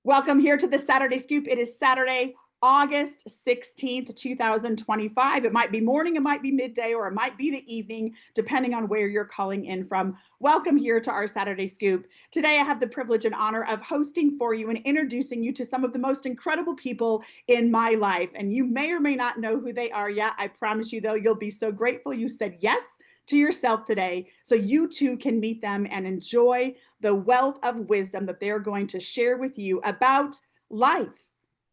Welcome here to the Saturday Scoop. It is Saturday, August 16th, 2025. It might be morning, it might be midday, or it might be the evening, depending on where you're calling in from. Welcome here to our Saturday Scoop. Today, I have the privilege and honor of hosting for you and introducing you to some of the most incredible people in my life. And you may or may not know who they are yet. I promise you, though, you'll be so grateful you said yes to yourself today so you too can meet them and enjoy the wealth of wisdom that they're going to share with you about life,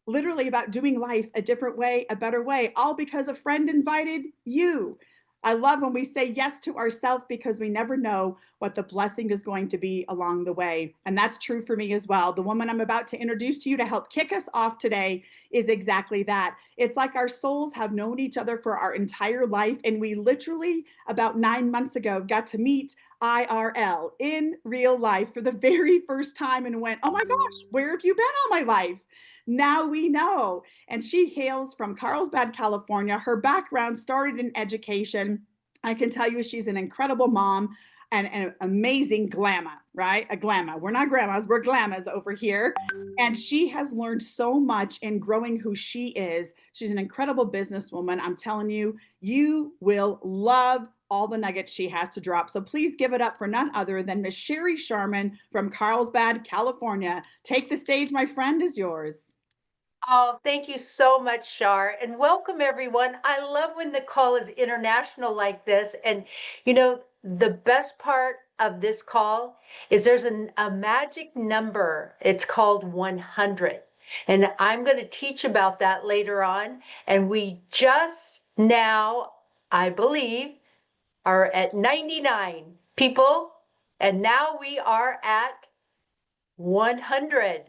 literally about doing life a different way, a better way, all because a friend invited you. I love when we say yes to ourselves because we never know what the blessing is going to be along the way. And that's true for me as well. The woman I'm about to introduce to you to help kick us off today is exactly that. It's like our souls have known each other for our entire life. And we literally, about 9 months ago, got to meet IRL in real life for the very first time and went, oh my gosh, where have you been all my life? Now we know. And she hails from Carlsbad, California. Her background started in education. I can tell you she's an incredible mom and an amazing glamour, right? A glamour. We're not grandmas, we're glamas over here. And she has learned so much in growing who she is. She's an incredible businesswoman. I'm telling you, you will love all the nuggets she has to drop. So please give it up for none other than Miss Sherry Sharman from Carlsbad, California. Take the stage, my friend, is yours. Oh, thank you so much, Shar, and welcome everyone. I love when the call is international like this. And the best part of this call is there's a magic number. It's called 100. And I'm going to teach about that later on. And we just now, I believe, are at 99 people. And now we are at 100.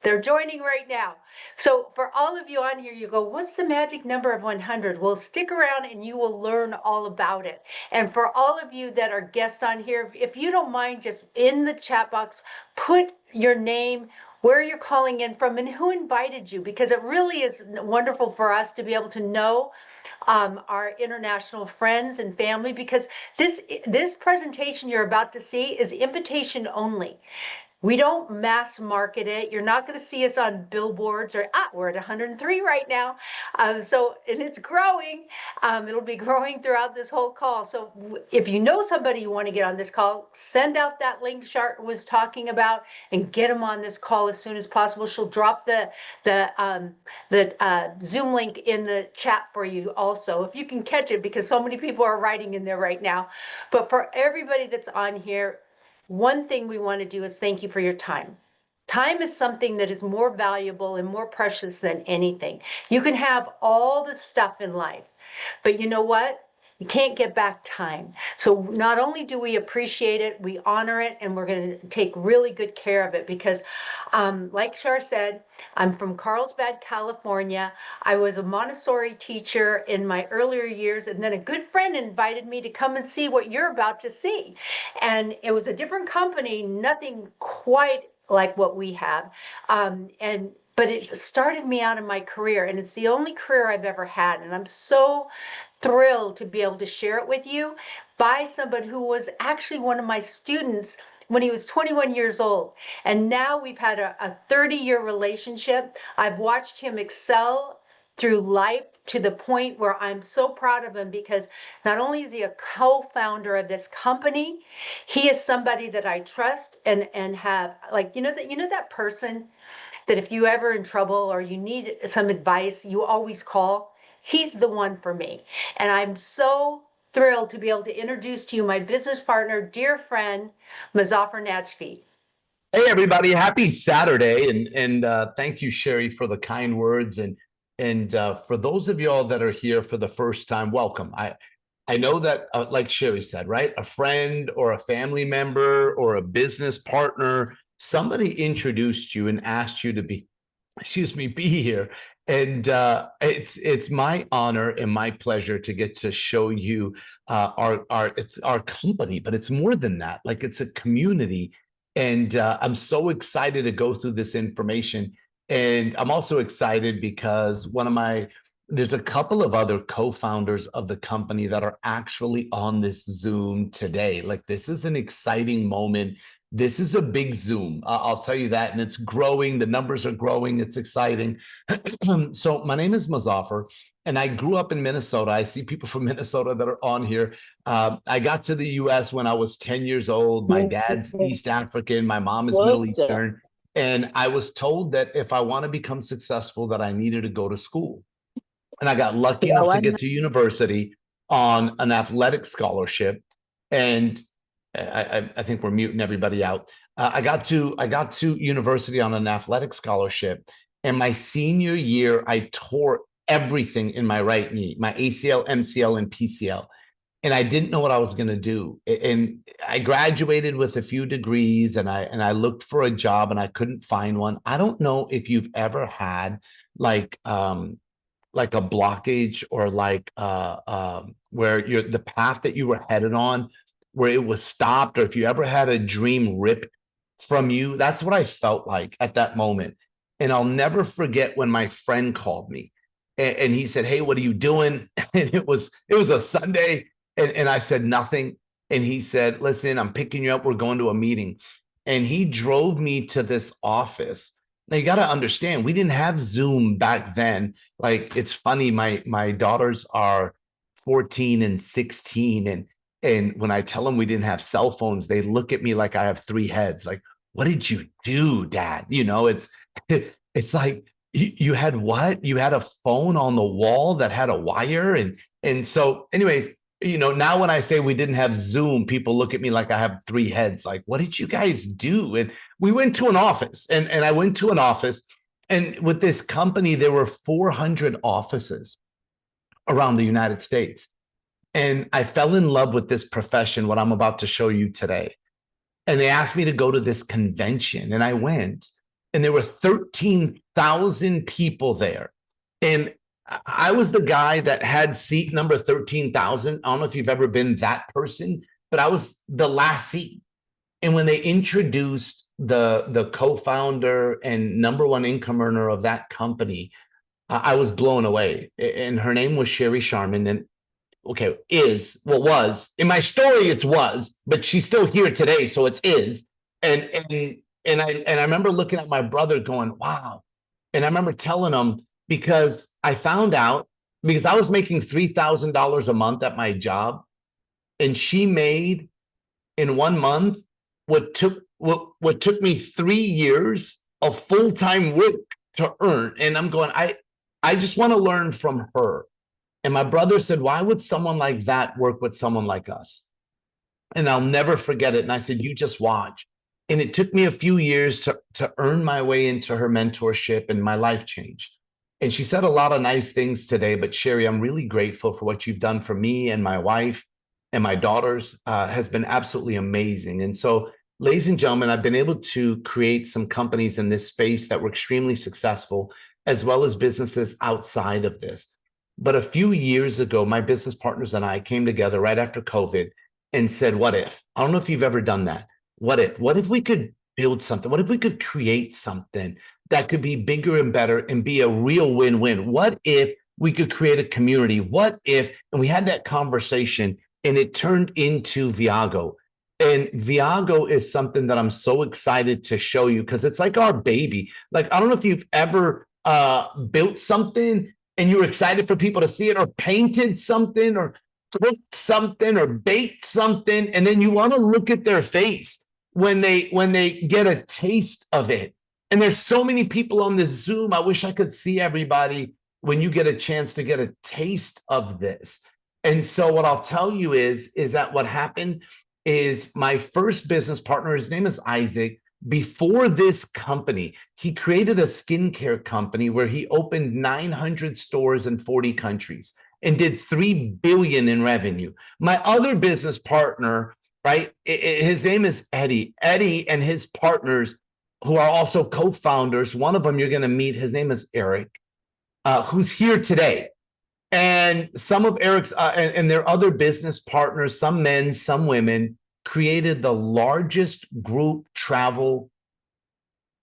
They're joining right now. So for all of you on here, you go, what's the magic number of 100? Well, stick around and you will learn all about it. And for all of you that are guests on here, if you don't mind, just in the chat box, put your name, where you're calling in from, and who invited you, because it really is wonderful for us to be able to know our international friends and family, because this presentation you're about to see is invitation only. We don't mass market it. You're not going to see us on billboards we're at 103 right now. And it's growing. It'll be growing throughout this whole call. So if you know somebody you want to get on this call, send out that link Shart was talking about and get them on this call as soon as possible. She'll drop the Zoom link in the chat for you also, if you can catch it, because so many people are writing in there right now. But for everybody that's on here, one thing we want to do is thank you for your time. Time is something that is more valuable and more precious than anything. You can have all the stuff in life, but you know what? You can't get back time. So not only do we appreciate it, we honor it, and we're going to take really good care of it because, like Shar said, I'm from Carlsbad, California. I was a Montessori teacher in my earlier years, and then a good friend invited me to come and see what you're about to see. And it was a different company, nothing quite like what we have. But it started me out in my career, and it's the only career I've ever had. And I'm so thrilled to be able to share it with you by somebody who was actually one of my students when he was 21 years old. And now we've had a 30-year relationship. I've watched him excel through life to the point where I'm so proud of him, because not only is he a co-founder of this company, he is somebody that I trust and have, like, that person that if you ever in trouble or you need some advice, you always call. He's the one for me. And I'm so thrilled to be able to introduce to you my business partner, dear friend, Muzaffar Najfi. Hey everybody, happy Saturday, and thank you, Sherry, for the kind words, and for those of y'all that are here for the first time, welcome. I know that, like Sherry said, right, a friend or a family member or a business partner, somebody introduced you and asked you to be here. And it's my honor and my pleasure to get to show you it's our company, but it's more than that. Like, it's a community, and I'm so excited to go through this information. And I'm also excited because one of my there's a couple of other co-founders of the company that are actually on this Zoom today. Like, this is an exciting moment. This is a big Zoom. I'll tell you that. And it's growing. The numbers are growing. It's exciting. So my name is Muzaffar, and I grew up in Minnesota. I see people from Minnesota that are on here. I got to the US when I was 10 years old. My dad's East African. My mom is Middle Eastern. And I was told that if I want to become successful, that I needed to go to school. And I got lucky enough to get to university on an athletic scholarship. And I think we're muting everybody out. I got to university on an athletic scholarship. And my senior year, I tore everything in my right knee, my ACL, MCL, and PCL. And I didn't know what I was going to do. And I graduated with a few degrees, and I looked for a job and I couldn't find one. I don't know if you've ever had like a blockage, or like where the path that you were headed on, where it was stopped, or if you ever had a dream ripped from you. That's what I felt like at that moment. And I'll never forget when my friend called me and he said, "Hey, what are you doing?" And it was a Sunday. And I said nothing. And he said, "Listen, I'm picking you up. We're going to a meeting." And he drove me to this office. Now, you got to understand, we didn't have Zoom back then. Like, it's funny, my daughters are 14 and 16. And when I tell them we didn't have cell phones, they look at me like I have three heads. Like, "What did you do, Dad?" You know, it's like, you had what? You had a phone on the wall that had a wire. And so anyways, you know, now when I say we didn't have Zoom, people look at me like I have three heads. Like, "What did you guys do?" And we went to an office, and I went to an office, and with this company, there were 400 offices around the United States. And I fell in love with this profession, what I'm about to show you today. And they asked me to go to this convention, and I went, and there were 13,000 people there. And I was the guy that had seat number 13,000. I don't know if you've ever been that person, but I was the last seat. And when they introduced the co-founder and number one income earner of that company, I was blown away. And her name was Sherry Sharman. And was in my story, it's was, but she's still here today, so it's is. And I remember looking at my brother going, "Wow." And I remember telling him, because I found out, because I was making $3,000 a month at my job, and she made in 1 month what took me 3 years of full-time work to earn. And I'm going, I just want to learn from her. And my brother said, "Why would someone like that work with someone like us?" And I'll never forget it. And I said, "You just watch." And it took me a few years to earn my way into her mentorship, and my life changed. And she said a lot of nice things today, but Sherry, I'm really grateful for what you've done for me and my wife and my daughters. Has been absolutely amazing. And so, ladies and gentlemen, I've been able to create some companies in this space that were extremely successful, as well as businesses outside of this. But a few years ago, my business partners and I came together right after COVID and said, "What if?" I don't know if you've ever done that. What if we could build something? What if we could create something that could be bigger and better and be a real win-win? What if we could create a community? What if, and we had that conversation, and it turned into Viago. And Viago is something that I'm so excited to show you, because it's like our baby. Like, I don't know if you've ever built something and you were excited for people to see it, or painted something, or cooked something, or baked something, and then you want to look at their face when they get a taste of it. And there's so many people on this Zoom. I wish I could see everybody when you get a chance to get a taste of this. And so what I'll tell you is that what happened is, my first business partner, his name is Isaac. Before this company, he created a skincare company where he opened 900 stores in 40 countries and did $3 billion in revenue. My other business partner, right, his name is Eddie. Eddie and his partners, who are also co-founders, one of them you're going to meet, his name is Eric, who's here today. And some of Eric's and their other business partners, some men, some women, created the largest group travel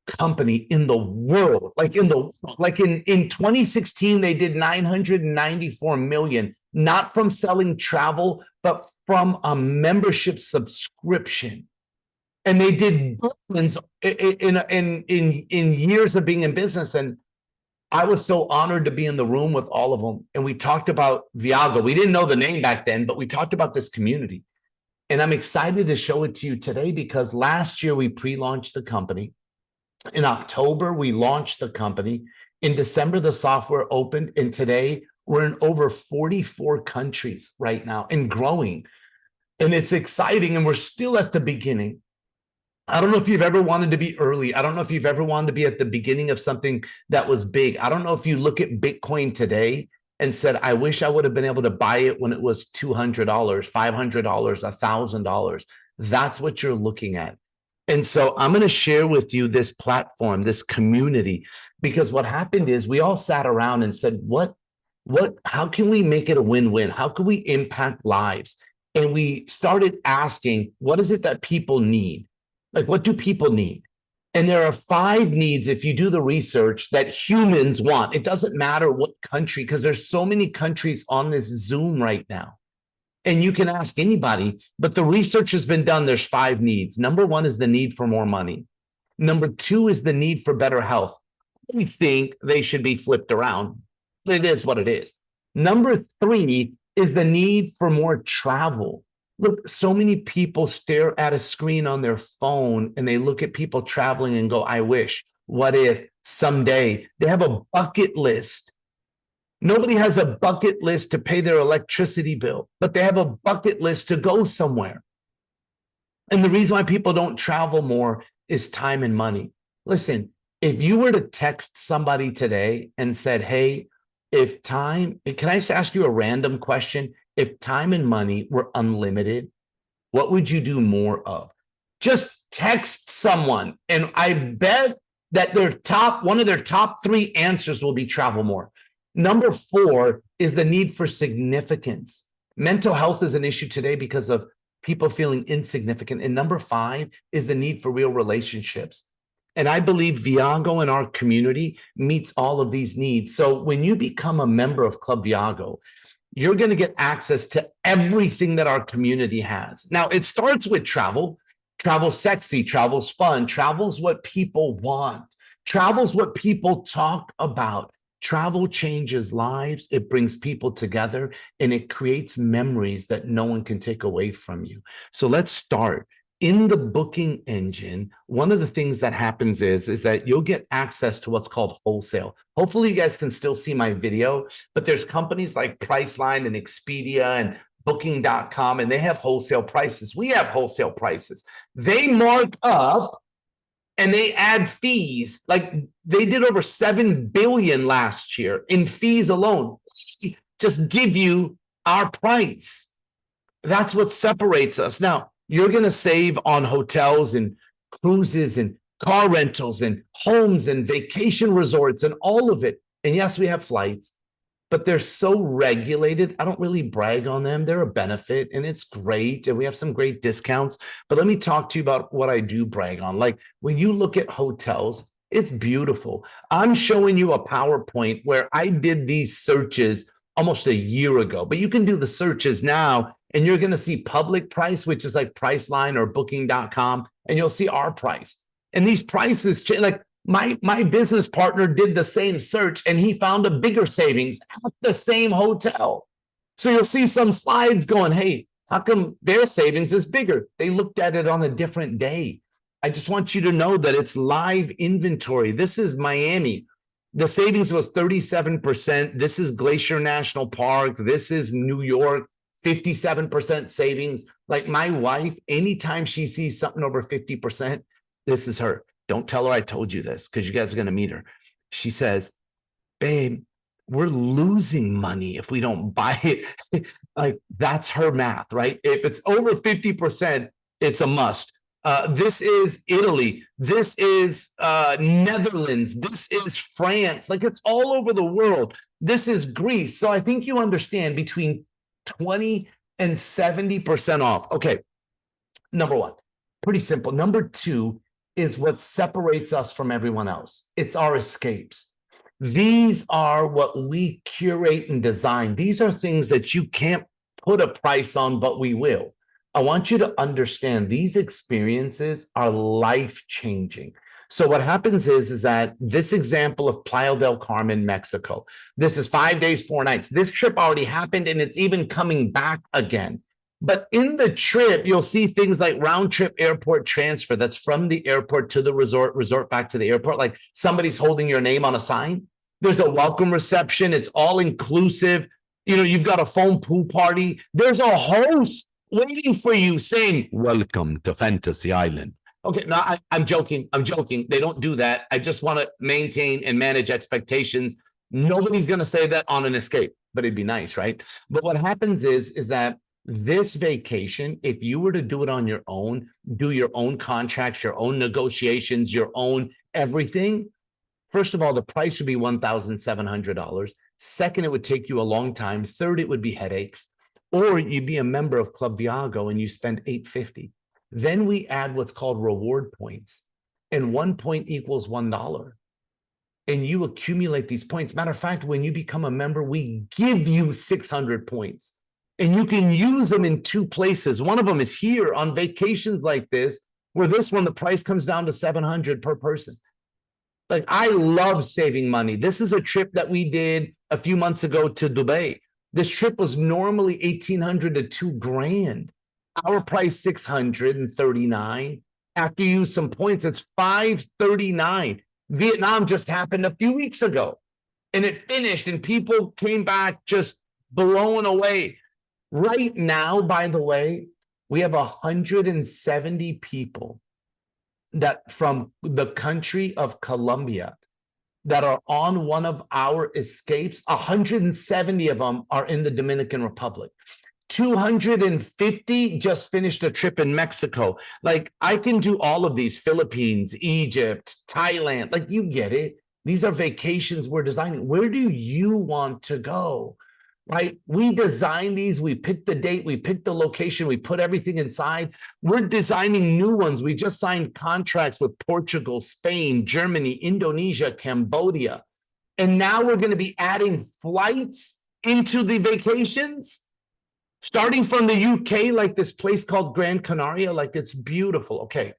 company in the world. Like in 2016, they did 994 million, not from selling travel, but from a membership subscription. And they did billions in years of being in business. And I was so honored to be in the room with all of them. And we talked about Viago. We didn't know the name back then, but we talked about this community. And I'm excited to show it to you today because last year we pre-launched the company. In October, we launched the company. In December, the software opened. And today we're in over 44 countries right now and growing. And it's exciting. And we're still at the beginning. I don't know if you've ever wanted to be early. I don't know if you've ever wanted to be at the beginning of something that was big. I don't know if you look at Bitcoin today and said, I wish I would have been able to buy it when it was $200, $500, $1,000. That's what you're looking at. And so I'm going to share with you this platform, this community, because what happened is we all sat around and said, how can we make it a win-win? How can we impact lives? And we started asking, what is it that people need? Like, what do people need? And there are 5 needs, if you do the research, that humans want. It doesn't matter what country, because there's so many countries on this Zoom right now. And you can ask anybody, but the research has been done. There's 5 needs. Number 1 is the need for more money. Number 2 is the need for better health. We think they should be flipped around. It is what it is. Number 3 is the need for more travel. Look, so many people stare at a screen on their phone and they look at people traveling and go, I wish, what if, someday. They have a bucket list. Nobody has a bucket list to pay their electricity bill, but they have a bucket list to go somewhere. And the reason why people don't travel more is time and money. Listen, if you were to text somebody today and said, hey, can I just ask you a random question? If time and money were unlimited, what would you do more of? Just text someone, and I bet that one of their top 3 answers will be travel more. Number 4 is the need for significance. Mental health is an issue today because of people feeling insignificant. And number 5 is the need for real relationships. And I believe Viago in our community meets all of these needs. So when you become a member of Club Viago, you're going to get access to everything that our community has. Now, it starts with travel. Travel's sexy, travel's fun, travel's what people want. Travel's what people talk about. Travel changes lives, it brings people together, and it creates memories that no one can take away from you. So let's start. In the booking engine, one of the things that happens is that you'll get access to what's called wholesale. Hopefully you guys can still see my video, but there's companies like Priceline and Expedia and Booking.com, and they have wholesale prices. We have wholesale prices. They mark up and they add fees. Like they did over 7 billion last year in fees alone. Just give you our price. That's what separates us. Now, you're going to save on hotels and cruises and car rentals and homes and vacation resorts and all of it. And yes, we have flights, but they're so regulated. I don't really brag on them. They're a benefit and it's great. And we have some great discounts. But let me talk to you about what I do brag on. Like when you look at hotels, it's beautiful. I'm showing you a PowerPoint where I did these searches almost a year ago, but you can do the searches now and you're going to see public price, which is like Priceline or Booking.com, and you'll see our price. And these prices change. Like my business partner did the same search and he found a bigger savings at the same hotel. So you'll see some slides going, hey, how come their savings is bigger? They looked at it on a different day. I just want you to know that it's live inventory. This is Miami. The savings was 37%. This is Glacier National Park. This is New York, 57% savings. Like my wife, anytime she sees something over 50%, this is her. Don't tell her I told you this because you guys are going to meet her. She says, babe, we're losing money if we don't buy it. Like that's her math, right? If it's over 50%, it's a must. This is Italy. This is Netherlands. This is France. Like it's all over the world. This is Greece. So I think you understand between 20 and 70% off. Okay. Number 1, pretty simple. Number 2, is what separates us from everyone else. It's our escapes. These are what we curate and design. These are things that you can't put a price on, but we will. I want you to understand these experiences are life-changing. So what happens is that this example of Playa del Carmen, Mexico, this is 5 days, 4 nights. This trip already happened and it's even coming back again. But in the trip, you'll see things like round trip airport transfer. That's from the airport to the resort back to the airport. Like somebody's holding your name on a sign. There's a welcome reception. It's all inclusive. You know, you've got a foam pool party. There's a host waiting for you saying, "Welcome to Fantasy Island." Okay, no, I'm joking. I'm joking. They don't do that. I just want to maintain and manage expectations. Nobody's going to say that on an escape, but it'd be nice, right? But what happens is that this vacation, if you were to do it on your own, do your own contracts, your own negotiations, your own everything, first of all, the price would be $1,700. Second, it would take you a long time. Third, it would be headaches. Or you'd be a member of Club Viago and you spend $850. Then we add what's called reward points. And 1 point equals $1. And you accumulate these points. Matter of fact, when you become a member, we give you 600 points. And you can use them in 2 places. One of them is here on vacations like this, where this one, the price comes down to $700 per person. Like, I love saving money. This is a trip that we did a few months ago to Dubai. This trip was normally $1,800 to $2,000. Our price, $639. After you use some points, it's $539. Vietnam just happened a few weeks ago. And it finished, and people came back just blown away. Right now, by the way, we have 170 people that from the country of Colombia that are on one of our escapes. 170 of them are in the Dominican Republic. 250 just finished a trip in Mexico. Like, I can do all of these: Philippines, Egypt, Thailand. Like, you get it. These are vacations we're designing. Where do you want to go? Right? We design these, we pick the date, we pick the location, we put everything inside. We're designing new ones. We just signed contracts with Portugal, Spain, Germany, Indonesia, Cambodia. And now we're going to be adding flights into the vacations, starting from the UK, like this place called Gran Canaria. Like, it's beautiful. Okay.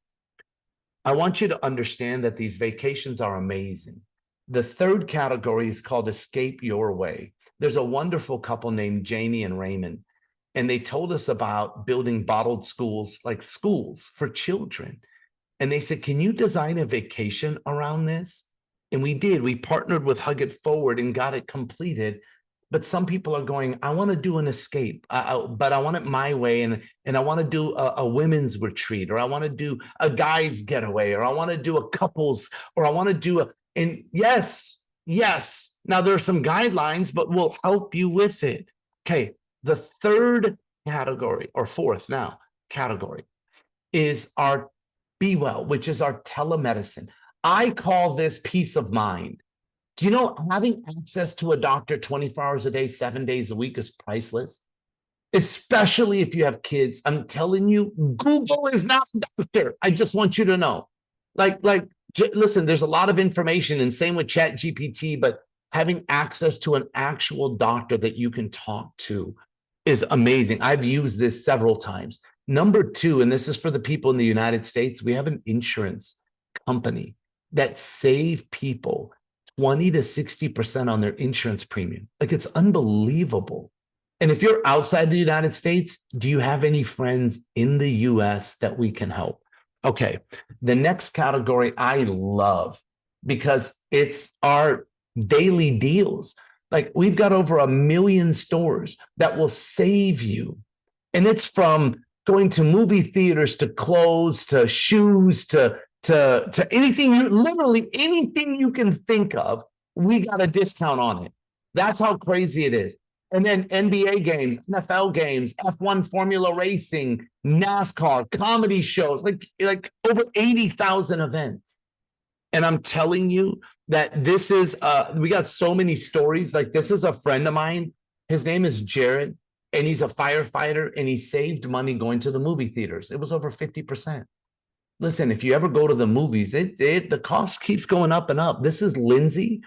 I want you to understand that these vacations are amazing. The third category is called Escape Your Way. There's a wonderful couple named Janie and Raymond, and they told us about building bottled schools, like schools for children. And they said, "Can you design a vacation around this?" And we did. We partnered with Hug It Forward and got it completed. But some people are going, "I want to do an escape, but I want it my way. And I want to do a women's retreat, or I want to do a guy's getaway, or I want to do a couples, or I want to do a," and yes. Now, there are some guidelines, but we'll help you with it. Okay, the third category, or fourth now category, is our Be Well, which is our telemedicine. I call this peace of mind. Do you know having access to a doctor 24 hours a day, 7 days a week is priceless? Especially if you have kids. I'm telling you, Google is not a doctor. I just want you to know. Listen, there's a lot of information, and same with ChatGPT, but having access to an actual doctor that you can talk to is amazing. I've used this several times. Number 2, and this is for the people in the United States, we have an insurance company that save people 20 to 60% on their insurance premium. Like, it's unbelievable. And if you're outside the United States, do you have any friends in the US that we can help? Okay, the next category I love because it's our daily deals. Like, we've got over 1 million stores that will save you. And it's from going to movie theaters, to clothes, to shoes, to anything, literally anything you can think of, we got a discount on it. That's how crazy it is. And then NBA games, NFL games, F1 Formula Racing, NASCAR, comedy shows, like over 80,000 events. And I'm telling you that this is, we got so many stories. Like, this is a friend of mine. His name is Jared, and he's a firefighter, and he saved money going to the movie theaters. It was over 50%. Listen, if you ever go to the movies, the cost keeps going up and up. This is Lindsay.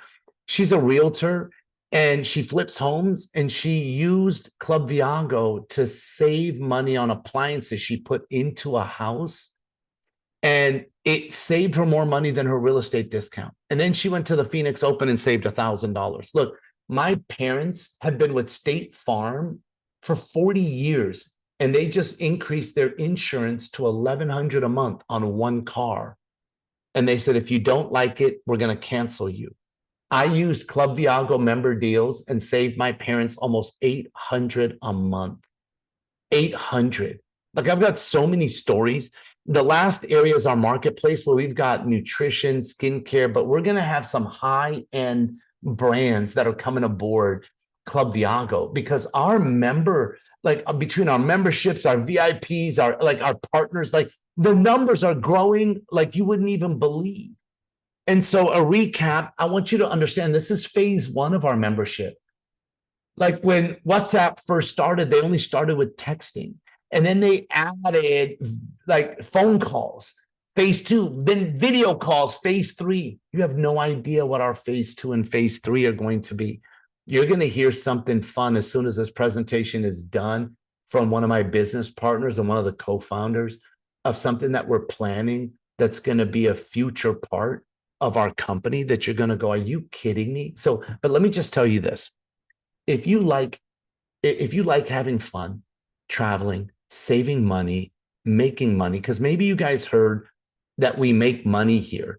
She's a realtor and she flips homes, and she used Club Viago to save money on appliances she put into a house, and it saved her more money than her real estate discount. And then she went to the Phoenix Open and saved $1,000. Look, my parents have been with State Farm for 40 years, and they just increased their insurance to $1,100 a month on one car. And they said, if you don't like it, we're going to cancel you. I used Club Viago member deals and saved my parents almost $800 a month. 800. Like, I've got so many stories. The last area is our marketplace, where we've got nutrition, skincare, but we're going to have some high-end brands that are coming aboard Club Viago, because our member, like, between our memberships, our VIPs, our partners, like, the numbers are growing like you wouldn't even believe. And so, a recap, I want you to understand, this is phase one of our membership. Like, when WhatsApp first started, they only started with texting. And then they added like phone calls, phase two, then video calls, phase three. You have no idea what our phase two and phase three are going to be. You're going to hear something fun as soon as this presentation is done from one of my business partners and one of the co-founders of something that we're planning that's going to be a future part of our company that you're going to go, are you kidding me? So, but let me just tell you this. If you like having fun, traveling, saving money, making money, because maybe you guys heard that we make money here.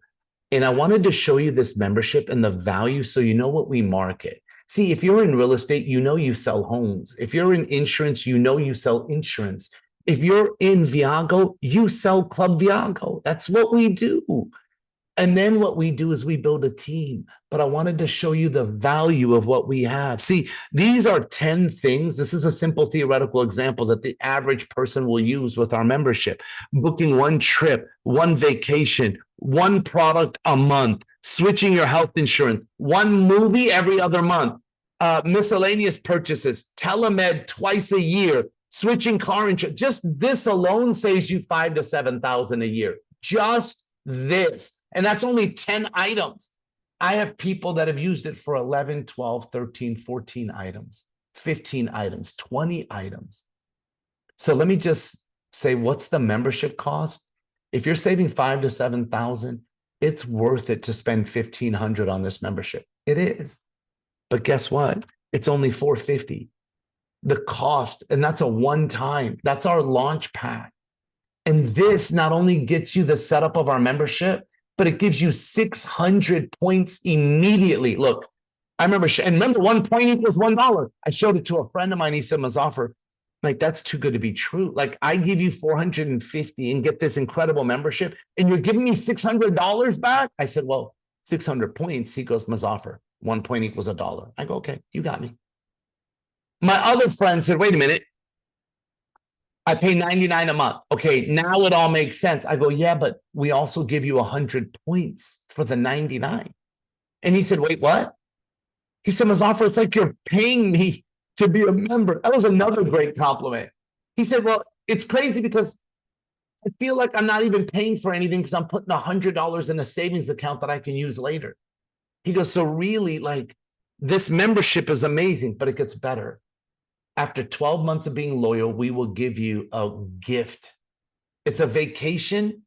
And I wanted to show you this membership and the value so you know what we market. See, if you're in real estate, you know you sell homes. If you're in insurance, you know you sell insurance. If you're in Viago, you sell Club Viago. That's what we do. And then what we do is we build a team. But I wanted to show you the value of what we have. See, these are 10 things. This is a simple theoretical example that the average person will use with our membership. Booking one trip, one vacation, one product a month, switching your health insurance, one movie every other month, miscellaneous purchases, telemed twice a year, switching car insurance. Just this alone saves you $5,000 to $7,000 a year. Just this. And that's only 10 items. I have people that have used it for 11, 12, 13, 14 items, 15 items, 20 items. So let me just say, what's the membership cost? If you're saving $5,000 to $7,000, it's worth it to spend $1,500 on this membership. It is. But guess what? It's only $450. The cost, and that's a one-time. That's our launch pack. And this not only gets you the setup of our membership, but it gives you 600 points immediately. Look, I remember, and remember, 1 point equals $1. I showed it to a friend of mine. He said, Mazafar, like, that's too good to be true. Like, I give you 450 and get this incredible membership, and you're giving me $600 back? I said, well, 600 points. He goes, Mazafar, 1 point equals $1. I go, okay, you got me. My other friend said, wait a minute. I pay $99 a month. Okay, now it all makes sense. I go, yeah, but we also give you 100 points for the 99. And he said, wait, what? He said, Mazafar, it's like you're paying me to be a member. That was another great compliment. He said, well, it's crazy because I feel like I'm not even paying for anything because I'm putting $100 in a savings account that I can use later. He goes, so really, like, this membership is amazing, but it gets better. After 12 months of being loyal, we will give you a gift. It's a vacation.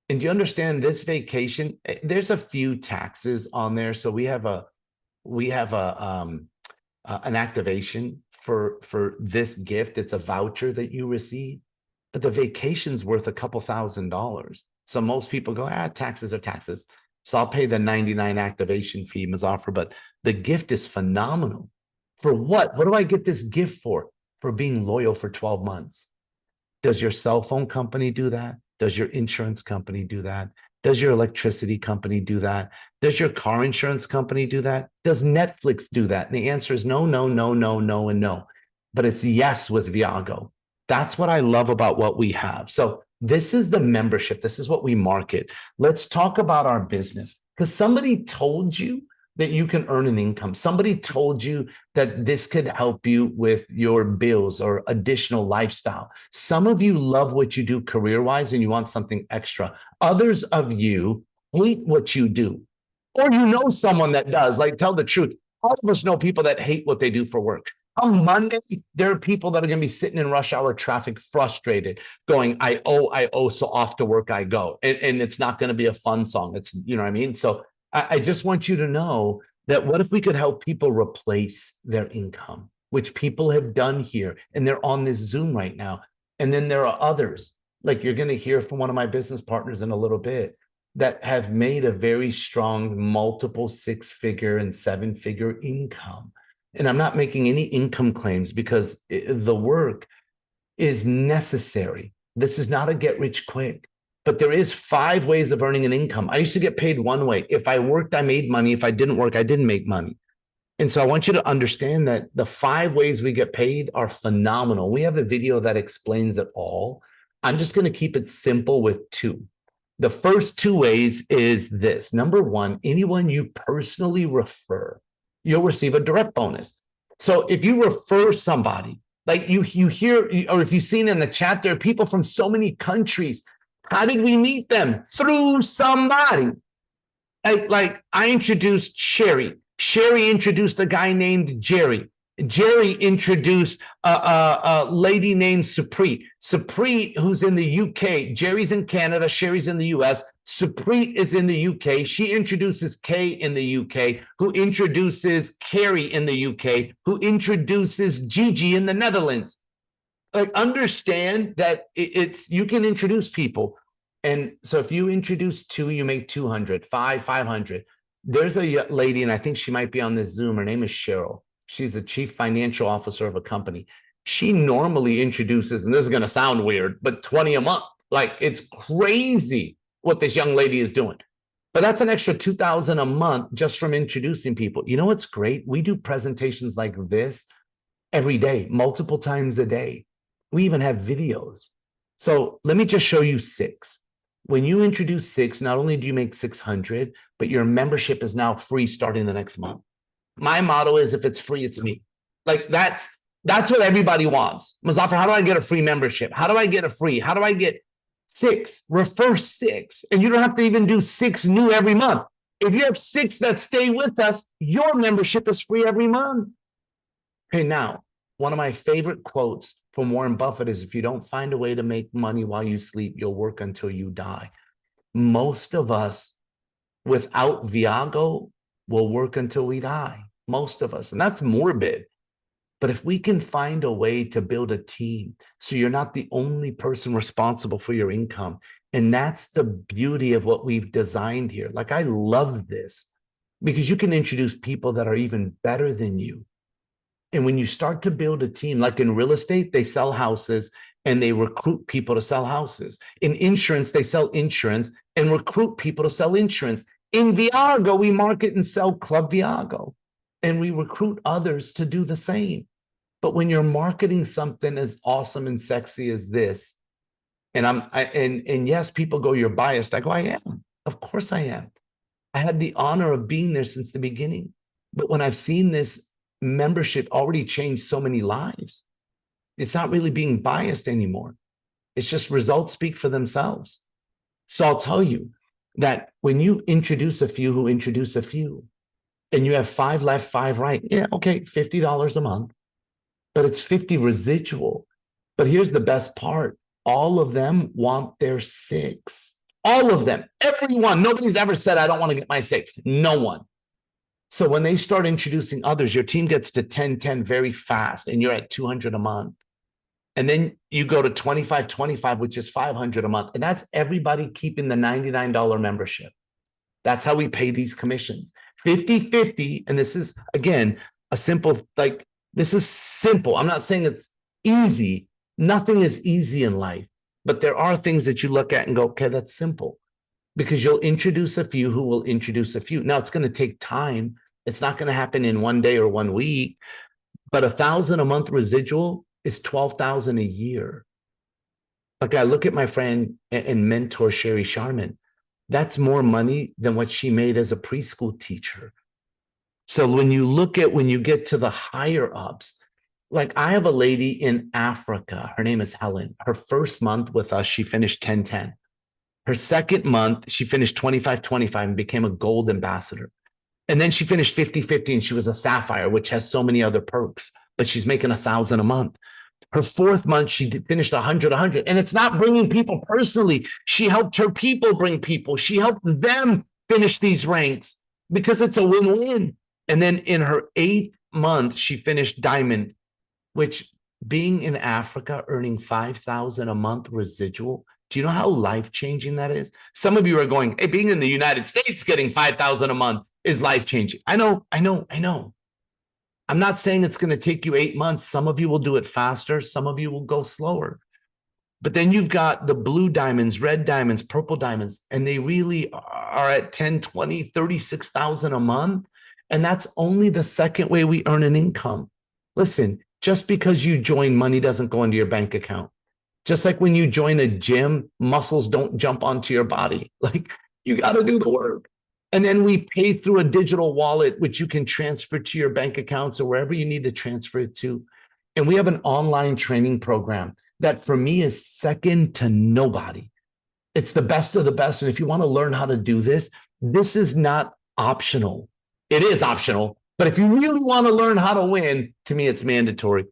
And do you understand this vacation? There's a few taxes on there. So we have an activation for this gift. It's a voucher that you receive, but the vacation's worth a couple $1,000s. So most people go, taxes are taxes. So I'll pay the $99 activation fee, Mazafar, but the gift is phenomenal. For what? What do I get this gift for? For being loyal for 12 months. Does your cell phone company do that? Does your insurance company do that? Does your electricity company do that? Does your car insurance company do that? Does Netflix do that? And the answer is no, no, no, no, no, and no. But it's yes with Viago. That's what I love about what we have. So this is the membership. This is what we market. Let's talk about our business. Because somebody told you that you can earn an income. Somebody told you that this could help you with your bills or additional lifestyle. Some of you love what you do career-wise and you want something extra. Others of you hate what you do, or you know someone that does. Like, tell the truth. All of us know people that hate what they do for work. On Monday, there are people that are going to be sitting in rush hour traffic, frustrated, going, I owe, so off to work I go. And it's not going to be a fun song. It's, you know what I mean? So I just want you to know that what if we could help people replace their income, which people have done here, and they're on this Zoom right now. And then there are others, like you're going to hear from one of my business partners in a little bit, that have made a very strong multiple 6-figure and 7-figure income. And I'm not making any income claims because the work is necessary. This is not a get rich quick, but there is 5 ways of earning an income. I used to get paid one way. If I worked, I made money. If I didn't work, I didn't make money. And so I want you to understand that the 5 ways we get paid are phenomenal. We have a video that explains it all. I'm just going to keep it simple with 2. The first 2 ways is this. Number 1, anyone you personally refer, you'll receive a direct bonus. So if you refer somebody, like you hear, or if you've seen in the chat, there are people from so many countries. How did we meet them? Through somebody. Like I introduced Sherry. Sherry introduced a guy named Jerry. Jerry introduced a lady named Supreet. Supreet, who's in the UK. Jerry's in Canada. Sherry's in the US. Supreet is in the UK. She introduces Kay in the UK, who introduces Carrie in the UK, who introduces Gigi in the Netherlands. Like, understand that it's you can introduce people. And so if you introduce 2, you make 200, 500. There's a lady, and I think she might be on this Zoom. Her name is Cheryl. She's the chief financial officer of a company. She normally introduces, and this is going to sound weird, but 20 a month. Like, it's crazy what this young lady is doing. But that's an extra $2,000 a month just from introducing people. You know what's great? We do presentations like this every day, multiple times a day. We even have videos. So let me just show you 6. When you introduce 6, not only do you make 600, but your membership is now free starting the next month. My motto is, if it's free, it's me. Like, that's what everybody wants. Muzaffar, how do I get a free membership? How do I get a free? How do I get 6? Refer 6. And you don't have to even do 6 new every month. If you have 6 that stay with us, your membership is free every month. Okay, now, one of my favorite quotes from Warren Buffett is, if you don't find a way to make money while you sleep, you'll work until you die. Most of us, without Viago, will work until we die. Most of us. And that's morbid. But if we can find a way to build a team so you're not the only person responsible for your income, and that's the beauty of what we've designed here. Like, I love this because you can introduce people that are even better than you. And when you start to build a team, like in real estate, they sell houses and they recruit people to sell houses. In insurance, they sell insurance and recruit people to sell insurance. In Viago, we market and sell Club Viago, and we recruit others to do the same. But when you're marketing something as awesome and sexy as this, and yes, people go, you're biased. I go, I am. Of course I am. I had the honor of being there since the beginning. But when I've seen this membership already change so many lives, it's not really being biased anymore. It's just results speak for themselves. So I'll tell you that when you introduce a few who introduce a few, and you have 5 left, 5 right, yeah, okay, $50 a month, but it's 50 residual. But here's the best part. All of them want their 6. All of them, everyone. Nobody's ever said, I don't want to get my 6. No one. So when they start introducing others, your team gets to 10 very fast, and you're at 200 a month. And then you go to 25, which is 500 a month. And that's everybody keeping the $99 membership. That's how we pay these commissions. 50-50. And this is, again, a simple, like, this is simple. I'm not saying it's easy. Nothing is easy in life, but there are things that you look at and go, okay, that's simple, because you'll introduce a few who will introduce a few. Now, it's going to take time. It's not going to happen in one day or 1 week, but $1,000 a month residual is $12,000 a year. Like, I look at my friend and mentor, Sherry Sharman. That's more money than what she made as a preschool teacher. So when you look at, when you get to the higher ups, like I have a lady in Africa, her name is Helen. Her first month with us, she finished 10-10. Her second month, she finished 25-25 and became a gold ambassador. And then she finished 50-50 and she was a sapphire, which has so many other perks, but she's making $1,000 a month. Her fourth month, she finished 100. And it's not bringing people personally. She helped her people bring people. She helped them finish these ranks because it's a win-win. And then in her 8th month, she finished diamond, which, being in Africa, earning $5,000 a month residual. Do you know how life-changing that is? Some of you are going, hey, being in the United States, getting $5,000 a month is life-changing. I know. I'm not saying it's going to take you 8 months. Some of you will do it faster. Some of you will go slower. But then you've got the blue diamonds, red diamonds, purple diamonds, and they really are at 10, 20, 36,000 a month. And that's only the second way we earn an income. Listen, just because you join, money doesn't go into your bank account. Just like when you join a gym, muscles don't jump onto your body. Like, you got to do the work. And then we pay through a digital wallet, which you can transfer to your bank accounts or wherever you need to transfer it to. And we have an online training program that for me is second to nobody. It's the best of the best. And if you want to learn how to do this, this is not optional. It is optional. But if you really want to learn how to win, to me, it's mandatory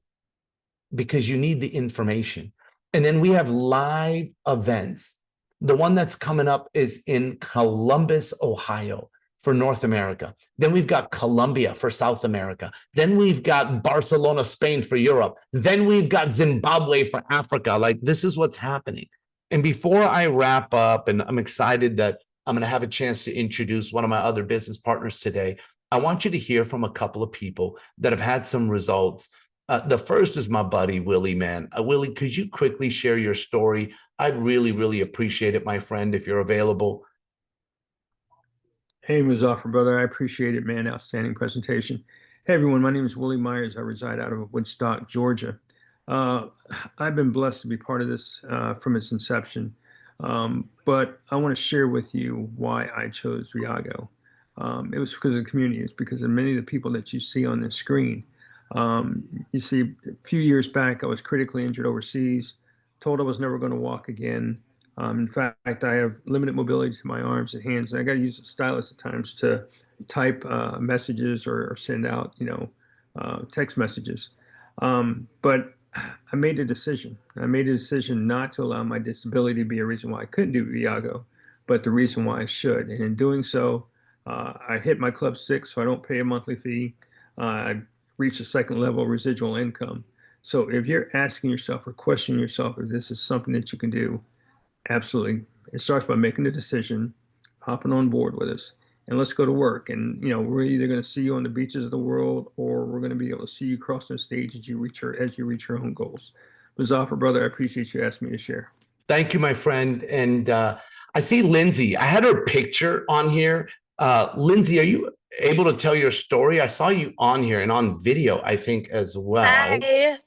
because you need the information. And then we have live events. The one that's coming up is in Columbus, Ohio for North America. Then we've got Colombia for South America. Then we've got Barcelona, Spain for Europe. Then we've got Zimbabwe for Africa. Like, this is what's happening. And before I wrap up, and I'm excited that I'm going to have a chance to introduce one of my other business partners today, I want you to hear from a couple of people that have had some results. The first is my buddy, Willie, man. Willie, could you quickly share your story? I'd really, really appreciate it, my friend, if you're available. Hey, Muzaffar, brother. I appreciate it, man. Outstanding presentation. Hey, everyone. My name is Willie Myers. I reside out of Woodstock, Georgia. I've been blessed to be part of this from its inception. But I want to share with you why I chose Viago. It was because of the community. It's because of many of the people that you see on the screen. You see, a few years back, I was critically injured overseas, told I was never going to walk again. In fact, I have limited mobility to my arms and hands, and I got to use a stylus at times to type messages or send out, text messages. But I made a decision. I made a decision not to allow my disability to be a reason why I couldn't do Viago, but the reason why I should. And in doing so, I hit my Club 6, so I don't pay a monthly fee. I reached a second level residual income. So if you're asking yourself or questioning yourself if this is something that you can do, absolutely. It starts by making the decision, hopping on board with us, and let's go to work. And, we're either going to see you on the beaches of the world, or we're going to be able to see you crossing the stage as you reach your own goals. Muzaffar, brother, I appreciate you asking me to share. Thank you, my friend. And I see Lindsay. I had her picture on here. Lindsay, are you able to tell your story? I saw you on here and on video, I think, as well. Hi.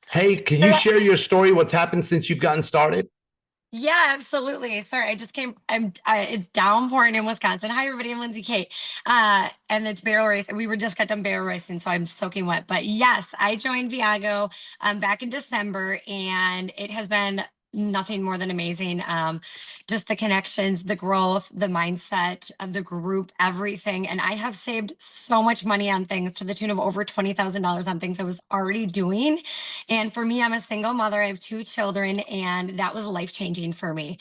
Hey, can you share your story? What's happened since you've gotten started? Yeah, absolutely. Sorry, I just came. It's downpouring in Wisconsin. Hi, everybody. I'm Lindsay Kate. And it's barrel race. We were just got done barrel racing, so I'm soaking wet. But yes, I joined Viago back in December, and it has been nothing more than amazing. Just the connections, the growth, the mindset of the group, everything. And I have saved so much money on things to the tune of over $20,000 on things I was already doing. And for me, I'm a single mother. I have 2 children, and that was life-changing for me.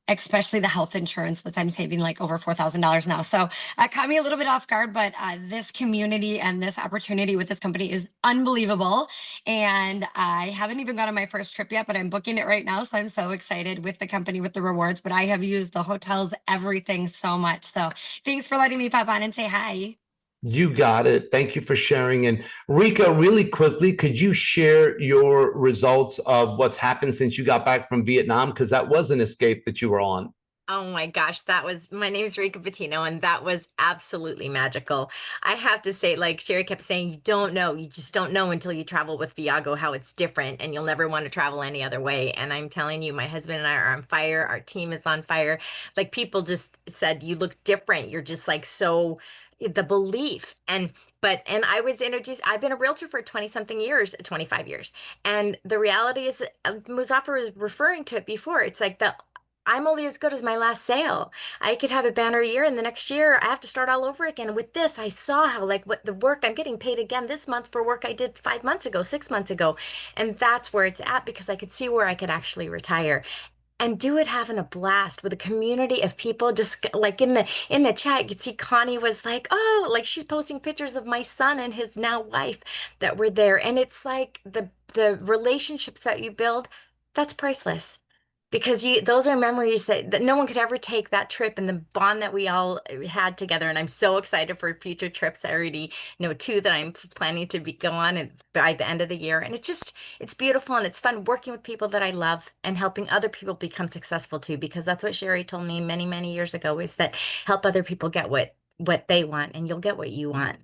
Especially the health insurance, which I'm saving like over $4,000 now. So it caught me a little bit off guard, but this community and this opportunity with this company is unbelievable. And I haven't even gone on my first trip yet, but I'm booking it right now. So I'm so excited with the company, with the rewards, but I have used the hotels, everything so much. So thanks for letting me pop on and say hi. You got it. Thank you for sharing. And Rika, really quickly, could you share your results of what's happened since you got back from Vietnam? Because that was an escape that you were on. Oh my gosh, my name's Rika Patino, and that was absolutely magical. I have to say, like Sherry kept saying, you don't know, you just don't know until you travel with Viago how it's different, and you'll never want to travel any other way. And I'm telling you, my husband and I are on fire. Our team is on fire. Like people just said, you look different. You're just like so the belief. And I was introduced, I've been a realtor for 20 something years, 25 years. And the reality is, Muzaffar was referring to it before. It's like I'm only as good as my last sale. I could have a banner year, and the next year I have to start all over again. With this, I saw how like what the work I'm getting paid again this month for work I did 5 months ago, 6 months ago. And that's where it's at because I could see where I could actually retire and do it having a blast with a community of people. Just like in the chat you could see Connie was like, oh, like she's posting pictures of my son and his now wife that were there. And it's like the relationships that you build, that's priceless because those are memories that no one could ever take. That trip and the bond that we all had together. And I'm so excited for future trips. I already know two that I'm planning to go on and by the end of the year. And it's beautiful and it's fun working with people that I love and helping other people become successful too, because that's what Sherry told me many, many years ago, is that help other people get what they want and you'll get what you want.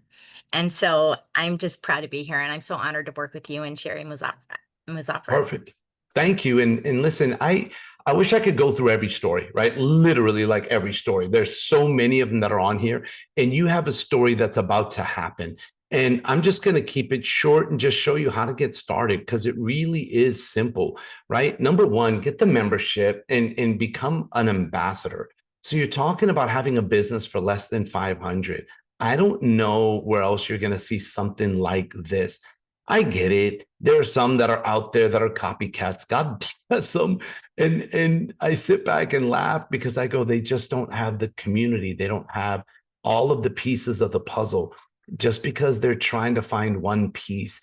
And so I'm just proud to be here, and I'm so honored to work with you and Sherry Muzaffar. Perfect. Thank you. And listen, I wish I could go through every story, right? Literally like every story. There's so many of them that are on here, and you have a story that's about to happen. And I'm just going to keep it short and just show you how to get started because it really is simple, right? Number one, get the membership and become an ambassador. So you're talking about having a business for less than 500. I don't know where else you're going to see something like this. I get it. There are some that are out there that are copycats. God bless them. And I sit back and laugh because I go, they just don't have the community. They don't have all of the pieces of the puzzle. Just because they're trying to find one piece,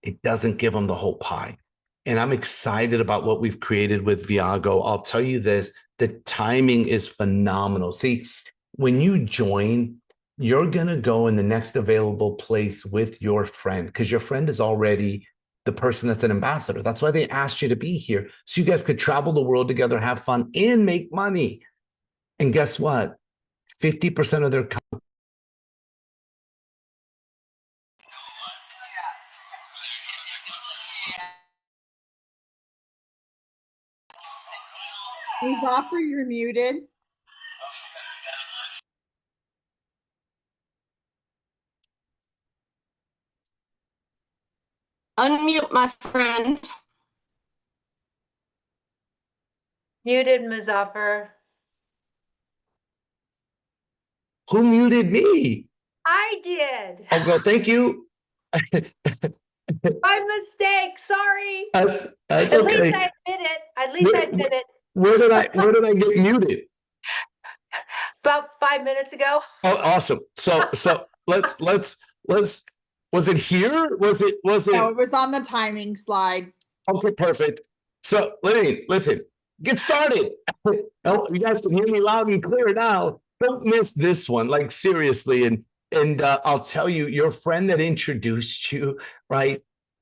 it doesn't give them the whole pie. And I'm excited about what we've created with Viago. I'll tell you this, the timing is phenomenal. See, when you join, you're going to go in the next available place with your friend because your friend is already the person that's an ambassador. That's why they asked you to be here. So you guys could travel the world together, have fun, and make money. And guess what? 50% of their Muzaffar, you're muted. Unmute, my friend. Muted, Muzaffar. Who muted me? I did. Oh, girl, thank you. My mistake. Sorry. That's At okay. least I admit it. At least I admit it. Where did I get muted? About 5 minutes ago. Oh, awesome. So let's was it here? Was it No, it was on the timing slide. okay, perfect. So listen, get started. Oh, you guys can hear me loud and clear now. Don't miss this one, like seriously. And I'll tell you, your friend that introduced you, right?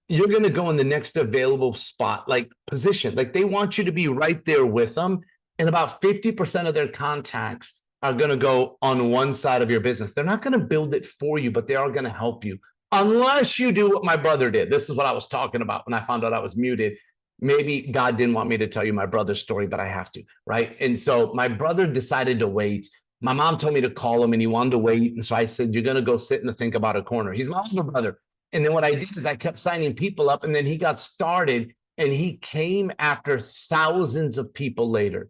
You're going to go in the next available spot, like position. Like they want you to be right there with them. And about 50% of their contacts are going to go on one side of your business. They're not going to build it for you, but they are going to help you. Unless you do what my brother did. This is what I was talking about when I found out I was muted. Maybe God didn't want me to tell you my brother's story, but I have to, right? And so my brother decided to wait. My mom told me to call him and he wanted to wait. And so I said, you're going to go sit and think about a corner. He's my older brother. And then what I did is I kept signing people up, and then he got started and he came after thousands of people later.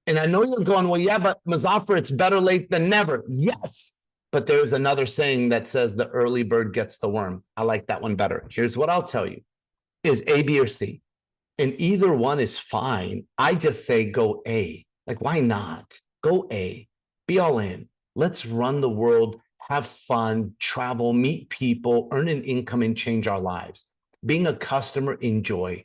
And I know you're going, well, yeah, but Muzaffar, it's better late than never. Yes. But there's another saying that says the early bird gets the worm. I like that one better. Here's what I'll tell you is A, B, or C. And either one is fine. I just say go A. Like, why not? Go A. Be all in. Let's run the world, have fun, travel, meet people, earn an income, and change our lives. Being a customer, enjoy.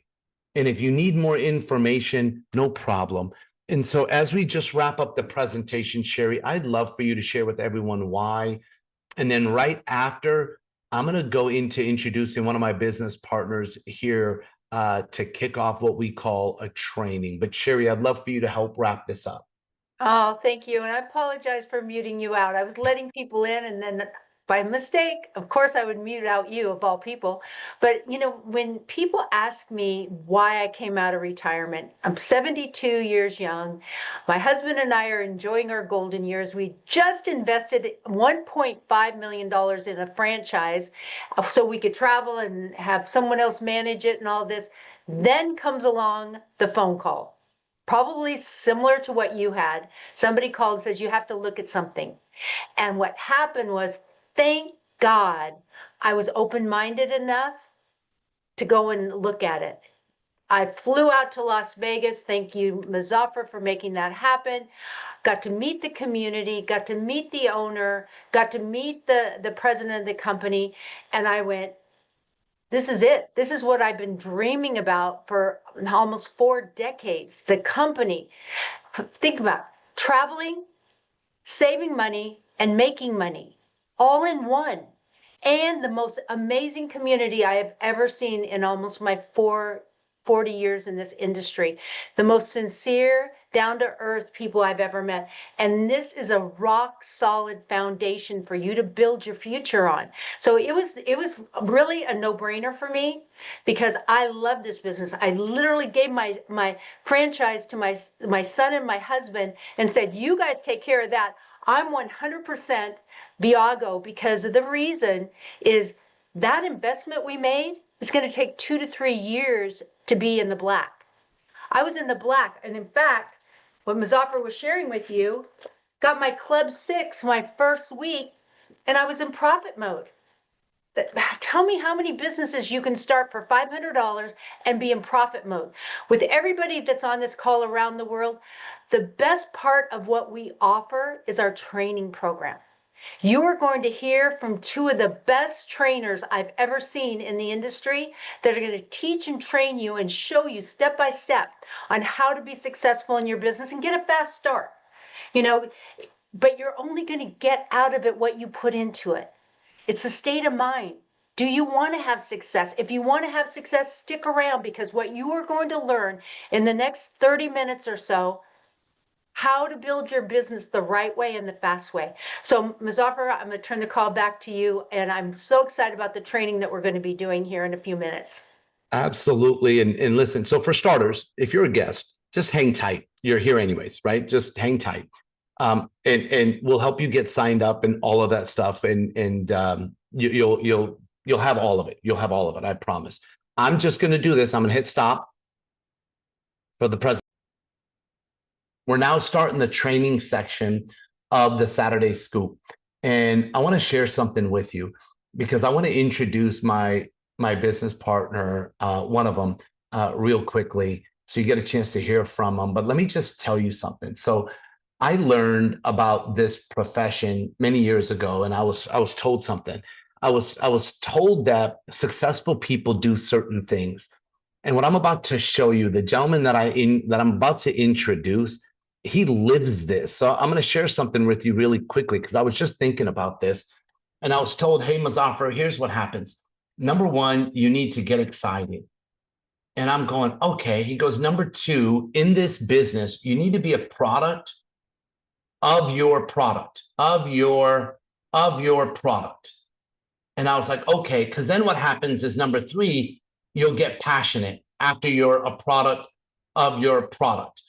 And if you need more information, no problem. And so as we just wrap up the presentation, Sherry, I'd love for you to share with everyone why. And then right after, I'm going to go into introducing one of my business partners here to kick off what we call a training. But Sherry, I'd love for you to help wrap this up. Oh, thank you. And I apologize for muting you out. I was letting people in and then by mistake, of course, I would mute out you of all people. But when people ask me why I came out of retirement, I'm 72 years young. My husband and I are enjoying our golden years. We just invested $1.5 million in a franchise so we could travel and have someone else manage it and all this. Then comes along the phone call. Probably similar to what you had. Somebody called and says, you have to look at something. And what happened was, thank God I was open-minded enough to go and look at it. I flew out to Las Vegas. Thank you, Muzaffar, for making that happen. Got to meet the community, got to meet the owner, got to meet the president of the company. And I went, this is it. This is what I've been dreaming about for almost 4 decades. The company. Think about it. Traveling, saving money, and making money all in one. And the most amazing community I have ever seen in almost my 40 years in this industry. The most sincere, down-to-earth people I've ever met. And this is a rock solid foundation for you to build your future on. So it was really a no-brainer for me because I love this business. I literally gave my franchise to my son and my husband and said, you guys take care of that. I'm 100% Viago because the reason is that investment we made is going to take 2 to 3 years to be in the black. I was in the black. And in fact, what Muzaffar was sharing with you, got my Club 6 my first week, and I was in profit mode. Tell me how many businesses you can start for $500 and be in profit mode. With everybody that's on this call around the world, the best part of what we offer is our training program. You are going to hear from 2 of the best trainers I've ever seen in the industry that are going to teach and train you and show you step by step on how to be successful in your business and get a fast start. But you're only going to get out of it what you put into it. It's a state of mind. Do you want to have success? If you want to have success, stick around because what you are going to learn in the next 30 minutes or so, how to build your business the right way and the fast way. So Muzaffar, I'm going to turn the call back to you. And I'm so excited about the training that we're going to be doing here in a few minutes. Absolutely. And listen, so for starters, if you're a guest, just hang tight. You're here anyways, right? Just hang tight. And we'll help you get signed up and all of that stuff. And you'll have all of it. You'll have all of it. I promise. I'm just going to do this. I'm going to hit stop for the present. We're now starting the training section of the Saturday Scoop. And I want to share something with you because I want to introduce my business partner, one of them, real quickly. So you get a chance to hear from them. But let me just tell you something. So I learned about this profession many years ago, and I was told something. I was told that successful people do certain things. And what I'm about to show you, the gentleman that I'm about to introduce, he lives this. So I'm going to share something with you really quickly because I was just thinking about this. And I was told, hey, Muzaffar, here's what happens. Number 1, you need to get excited. And I'm going, okay. He goes, number 2, in this business, you need to be a product of your product, of your product. And I was like, okay, because then what happens is number 3, you'll get passionate after you're a product of your product.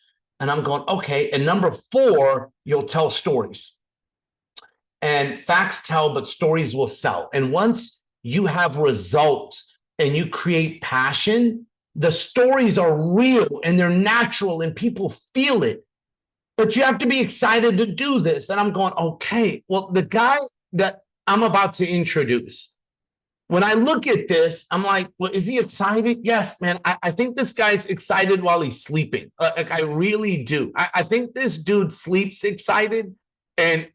And I'm going, okay. And number 4, you'll tell stories. And facts tell, but stories will sell. And once you have results and you create passion, the stories are real and they're natural and people feel it. But you have to be excited to do this. And I'm going, okay, well, the guy that I'm about to introduce, when I look at this, I'm like, well, is he excited? Yes, man. I think this guy's excited while he's sleeping. Like I really do. I think this dude sleeps excited. And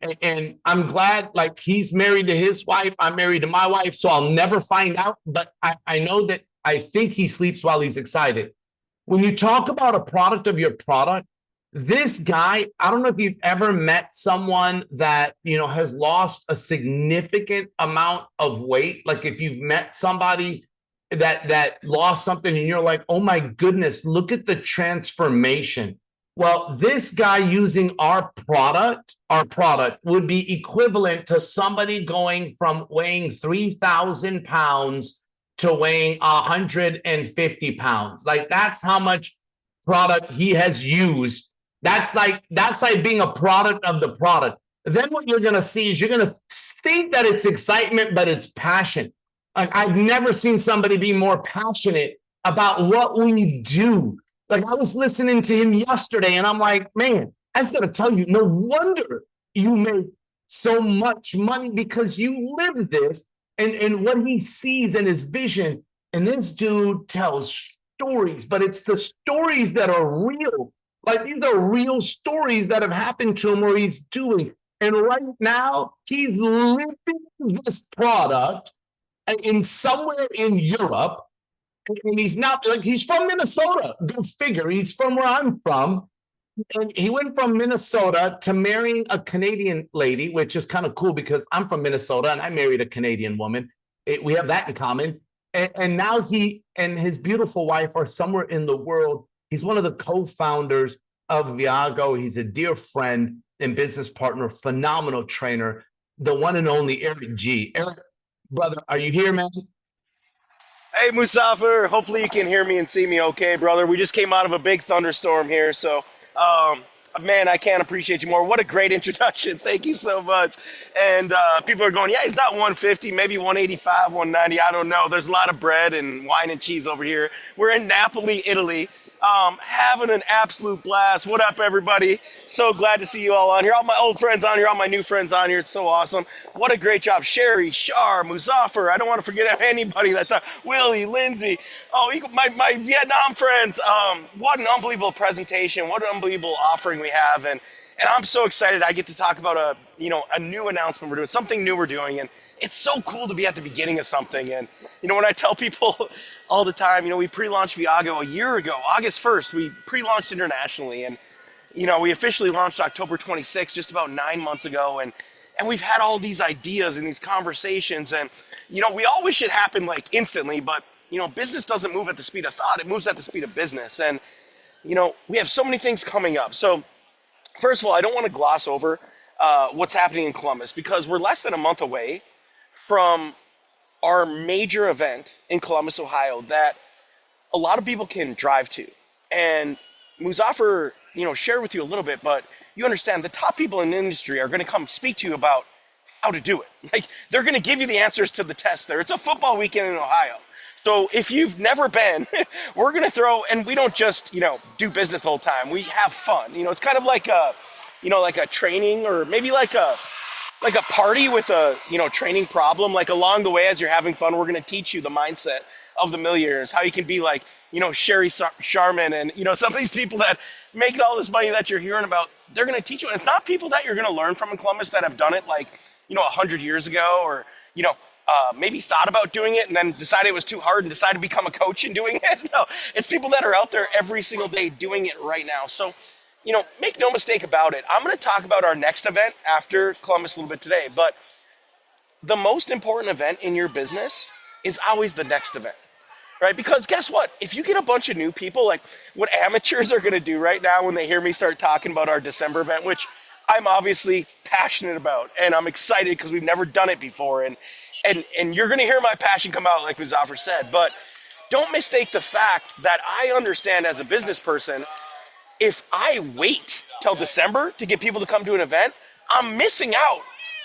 I'm glad, like, he's married to his wife. I'm married to my wife. So I'll never find out. But I know that I think he sleeps while he's excited. When you talk about a product of your product, this guy, I don't know if you've ever met someone that, has lost a significant amount of weight. Like if you've met somebody that lost something and you're like, oh my goodness, look at the transformation. Well, this guy using our product would be equivalent to somebody going from weighing 3,000 pounds to weighing 150 pounds. Like that's how much product he has used. That's like being a product of the product. Then what you're gonna see is you're gonna think that it's excitement, but it's passion. Like I've never seen somebody be more passionate about what we do. Like I was listening to him yesterday and I'm like, man, I was gonna tell you, no wonder you make so much money because you live this and what he sees and his vision. And this dude tells stories, but it's the stories that are real. Like these are real stories that have happened to him or he's doing. And right now, he's living this product in somewhere in Europe. And he's not like he's from Minnesota. Go figure. He's from where I'm from. And he went from Minnesota to marrying a Canadian lady, which is kind of cool because I'm from Minnesota and I married a Canadian woman. We have that in common. And now he and his beautiful wife are somewhere in the world. He's one of the co-founders of Viago. He's a dear friend and business partner, phenomenal trainer, the one and only Eric G. Eric, brother, are you here, man? Hey, Musafer. Hopefully you can hear me and see me okay, brother. We just came out of a big thunderstorm here, so man, I can't appreciate you more. What a great introduction. Thank you so much. And people are going, yeah, he's not 150, maybe 185, 190. I don't know. There's a lot of bread and wine and cheese over here. We're in Napoli, Italy. Having an absolute blast. What up, everybody? So glad to see you all on here. All my old friends on here, all my new friends on here. It's so awesome. What a great job. Sherry, Shar, Muzaffar. I don't want to forget anybody that time. Willie, Lindsay. Oh, my Vietnam friends. What an unbelievable presentation. What an unbelievable offering we have. And I'm so excited I get to talk about a new announcement we're doing, something new we're doing. And it's so cool to be at the beginning of something. And, when I tell people all the time, we pre-launched Viago a year ago, August 1st, we pre-launched internationally. And, we officially launched October 26th, just about 9 months ago. And we've had all these ideas and these conversations. And, we all wish it happened like instantly, but, business doesn't move at the speed of thought. It moves at the speed of business. And, we have so many things coming up. So first of all, I don't want to gloss over what's happening in Columbus because we're less than a month away from our major event in Columbus, Ohio, that a lot of people can drive to. And Muzaffar, shared with you a little bit, but you understand the top people in the industry are going to come speak to you about how to do it. Like they're going to give you the answers to the test there. It's a football weekend in Ohio. So if you've never been, we're going to throw, and we don't just, do business the whole time. We have fun. It's kind of like a, like a training or maybe like a party with a, training problem. Like along the way, as you're having fun, we're going to teach you the mindset of the millionaires, how you can be like, Sherry Sharman and, some of these people that make all this money that you're hearing about, they're going to teach you. And it's not people that you're going to learn from in Columbus that have done it like, 100 years ago or, maybe thought about doing it and then decided it was too hard and decided to become a coach in doing it. No, it's people that are out there every single day doing it right now. So, make no mistake about it. I'm going to talk about our next event after Columbus a little bit today, but the most important event in your business is always the next event, right? Because guess what? If you get a bunch of new people, like what amateurs are going to do right now when they hear me start talking about our December event, which I'm obviously passionate about and I'm excited because we've never done it before. And you're going to hear my passion come out like Muzaffar said, but don't mistake the fact that I understand as a business person, if I wait till December to get people to come to an event, I'm missing out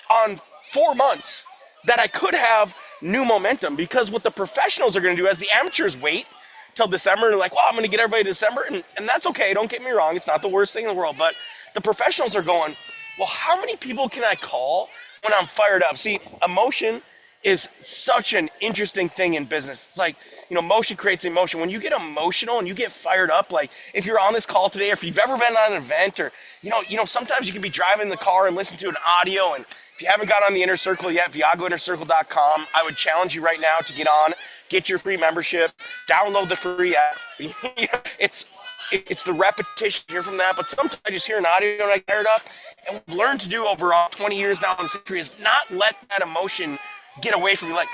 on 4 months that I could have new momentum because what the professionals are going to do as the amateurs wait till December and like, well, I'm going to get everybody to December. And that's okay. Don't get me wrong. It's not the worst thing in the world, but the professionals are going, well, how many people can I call when I'm fired up? See, emotion is such an interesting thing in business. It's like, motion creates emotion. When you get emotional and you get fired up, like if you're on this call today, or if you've ever been on an event or, sometimes you can be driving the car and listen to an audio. And if you haven't got on the Inner Circle yet, ViagoInnerCircle.com, I would challenge you right now to get on, get your free membership, download the free app. It's the repetition here from that, but sometimes I just hear an audio and I get fired up. And we've learned to do over 20 years now in this industry is not let that emotion get away from me. Like,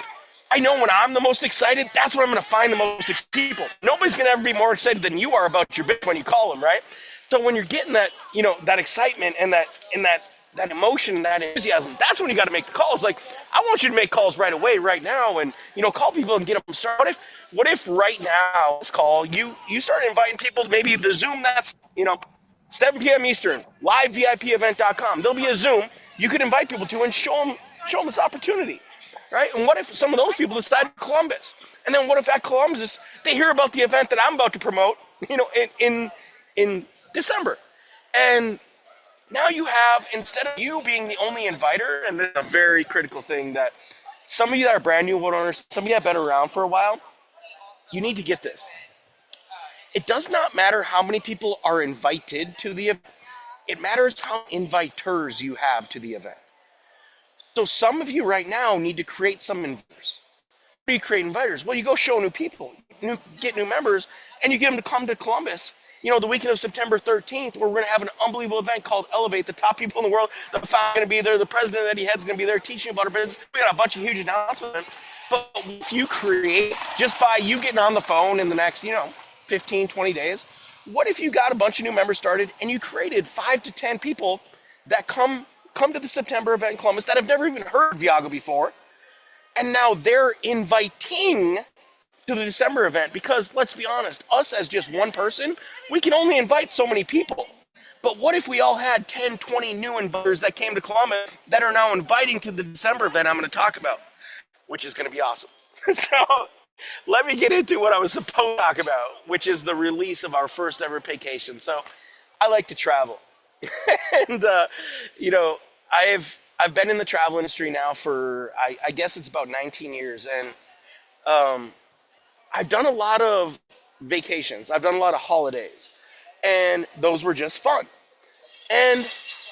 I know when I'm the most excited, that's when I'm going to find the most people. Nobody's going to ever be more excited than you are about your Bitcoin when you call them, right? So when you're getting that, that excitement and that emotion and that enthusiasm, that's when you got to make the calls. Like, I want you to make calls right away, right now, and call people and get them started. What if right now, this call, you start inviting people to maybe the Zoom that's 7 p.m. Eastern, livevipevent.com. There'll be a Zoom you could invite people to and show them this opportunity, right? And what if some of those people decide Columbus? And then what if at Columbus they hear about the event that I'm about to promote, in December, and now you have, instead of you being the only inviter, and this is a very critical thing that some of you that are brand new boat owners, some of you that have been around for a while, you need to get this. It does not matter how many people are invited to the event. It matters how many inviters you have to the event. So some of you right now need to create some inviters. How do you create inviters? Well, you go show new people, get new members, and you get them to come to Columbus. The weekend of September 13th, where we're going to have an unbelievable event called Elevate. The top people in the world, the founder going to be there, the president Eddie Head's going to be there teaching about our business. We got a bunch of huge announcements. But if you create, just by you getting on the phone in the next, 15, 20 days, what if you got a bunch of new members started and you created 5 to 10 people that come to the September event in Columbus that have never even heard of Viago before, and now they're inviting to the December event? Because let's be honest, us as just one person, we can only invite so many people. But what if we all had 10, 20 new inviters that came to Columbus that are now inviting to the December event I'm going to talk about, which is going to be awesome. So let me get into what I was supposed to talk about, which is the release of our first ever vacation. So I like to travel. And, I've been in the travel industry now for, I guess it's about 19 years. And I've done a lot of vacations. I've done a lot of holidays. And those were just fun. And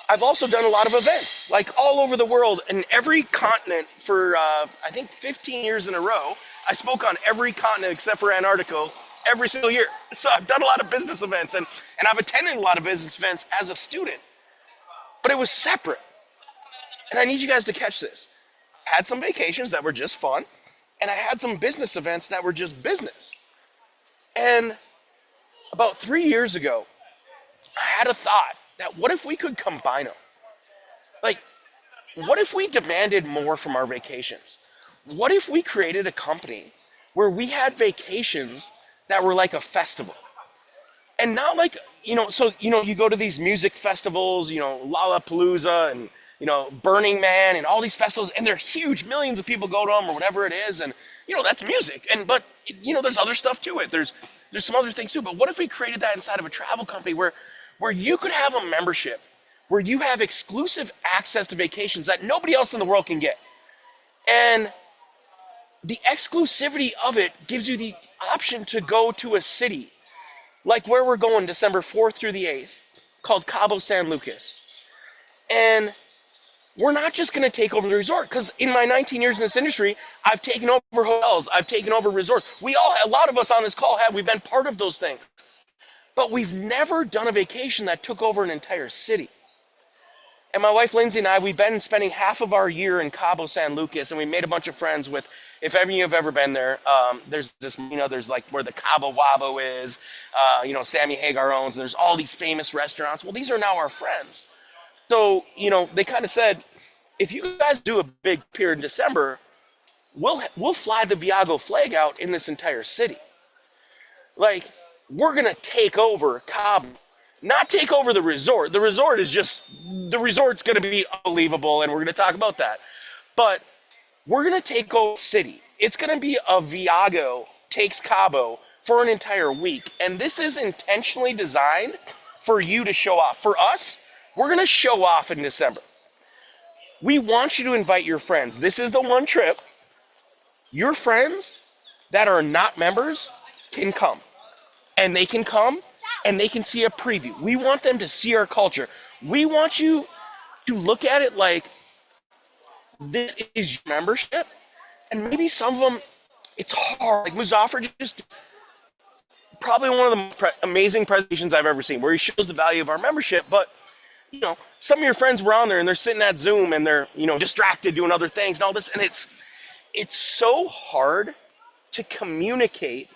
I've also done a lot of events, like all over the world, in every continent for, I think, 15 years in a row. I spoke on every continent except for Antarctica every single year. So I've done a lot of business events, and I've attended a lot of business events as a student. But it was separate. And I need you guys to catch this. I had some vacations that were just fun, and I had some business events that were just business. And about 3 years ago, I had a thought that what if we could combine them? Like, what if we demanded more from our vacations? What if we created a company where we had vacations that were like a festival? And not like, you go to these music festivals, Lollapalooza and, Burning Man and all these festivals, and they're huge. Millions of people go to them or whatever it is. And, that's music. But there's other stuff to it. There's some other things too. But what if we created that inside of a travel company where you could have a membership, where you have exclusive access to vacations that nobody else in the world can get? And the exclusivity of it gives you the option to go to a city, like where we're going December 4th through the 8th, called Cabo San Lucas. And we're not just going to take over the resort, because in my 19 years in this industry, I've taken over hotels, I've taken over resorts. A lot of us on this call we've been part of those things. But we've never done a vacation that took over an entire city. And my wife Lindsay and I, we've been spending half of our year in Cabo San Lucas, and we made a bunch of friends with, if any of you have ever been there, there's this, there's like where the Cabo Wabo is, Sammy Hagar owns, and there's all these famous restaurants. Well, these are now our friends. So, they kind of said, if you guys do a big pier in December, we'll fly the Viago flag out in this entire city. Like, we're going to take over Cabo. Not take over the resort. The resort's going to be unbelievable, and we're going to talk about that. But we're going to take over the city. It's going to be a Viago takes Cabo for an entire week. And this is intentionally designed for you to show off. For us, we're going to show off in December. We want you to invite your friends. This is the one trip. Your friends that are not members can come. And they can come and they can see a preview. We want them to see our culture. We want you to look at it like this is your membership. And maybe some of them, it's hard. Like Muzaffar just probably one of the most amazing presentations I've ever seen, where he shows the value of our membership. But, some of your friends were on there and they're sitting at Zoom and they're, distracted doing other things and all this. And it's so hard to communicate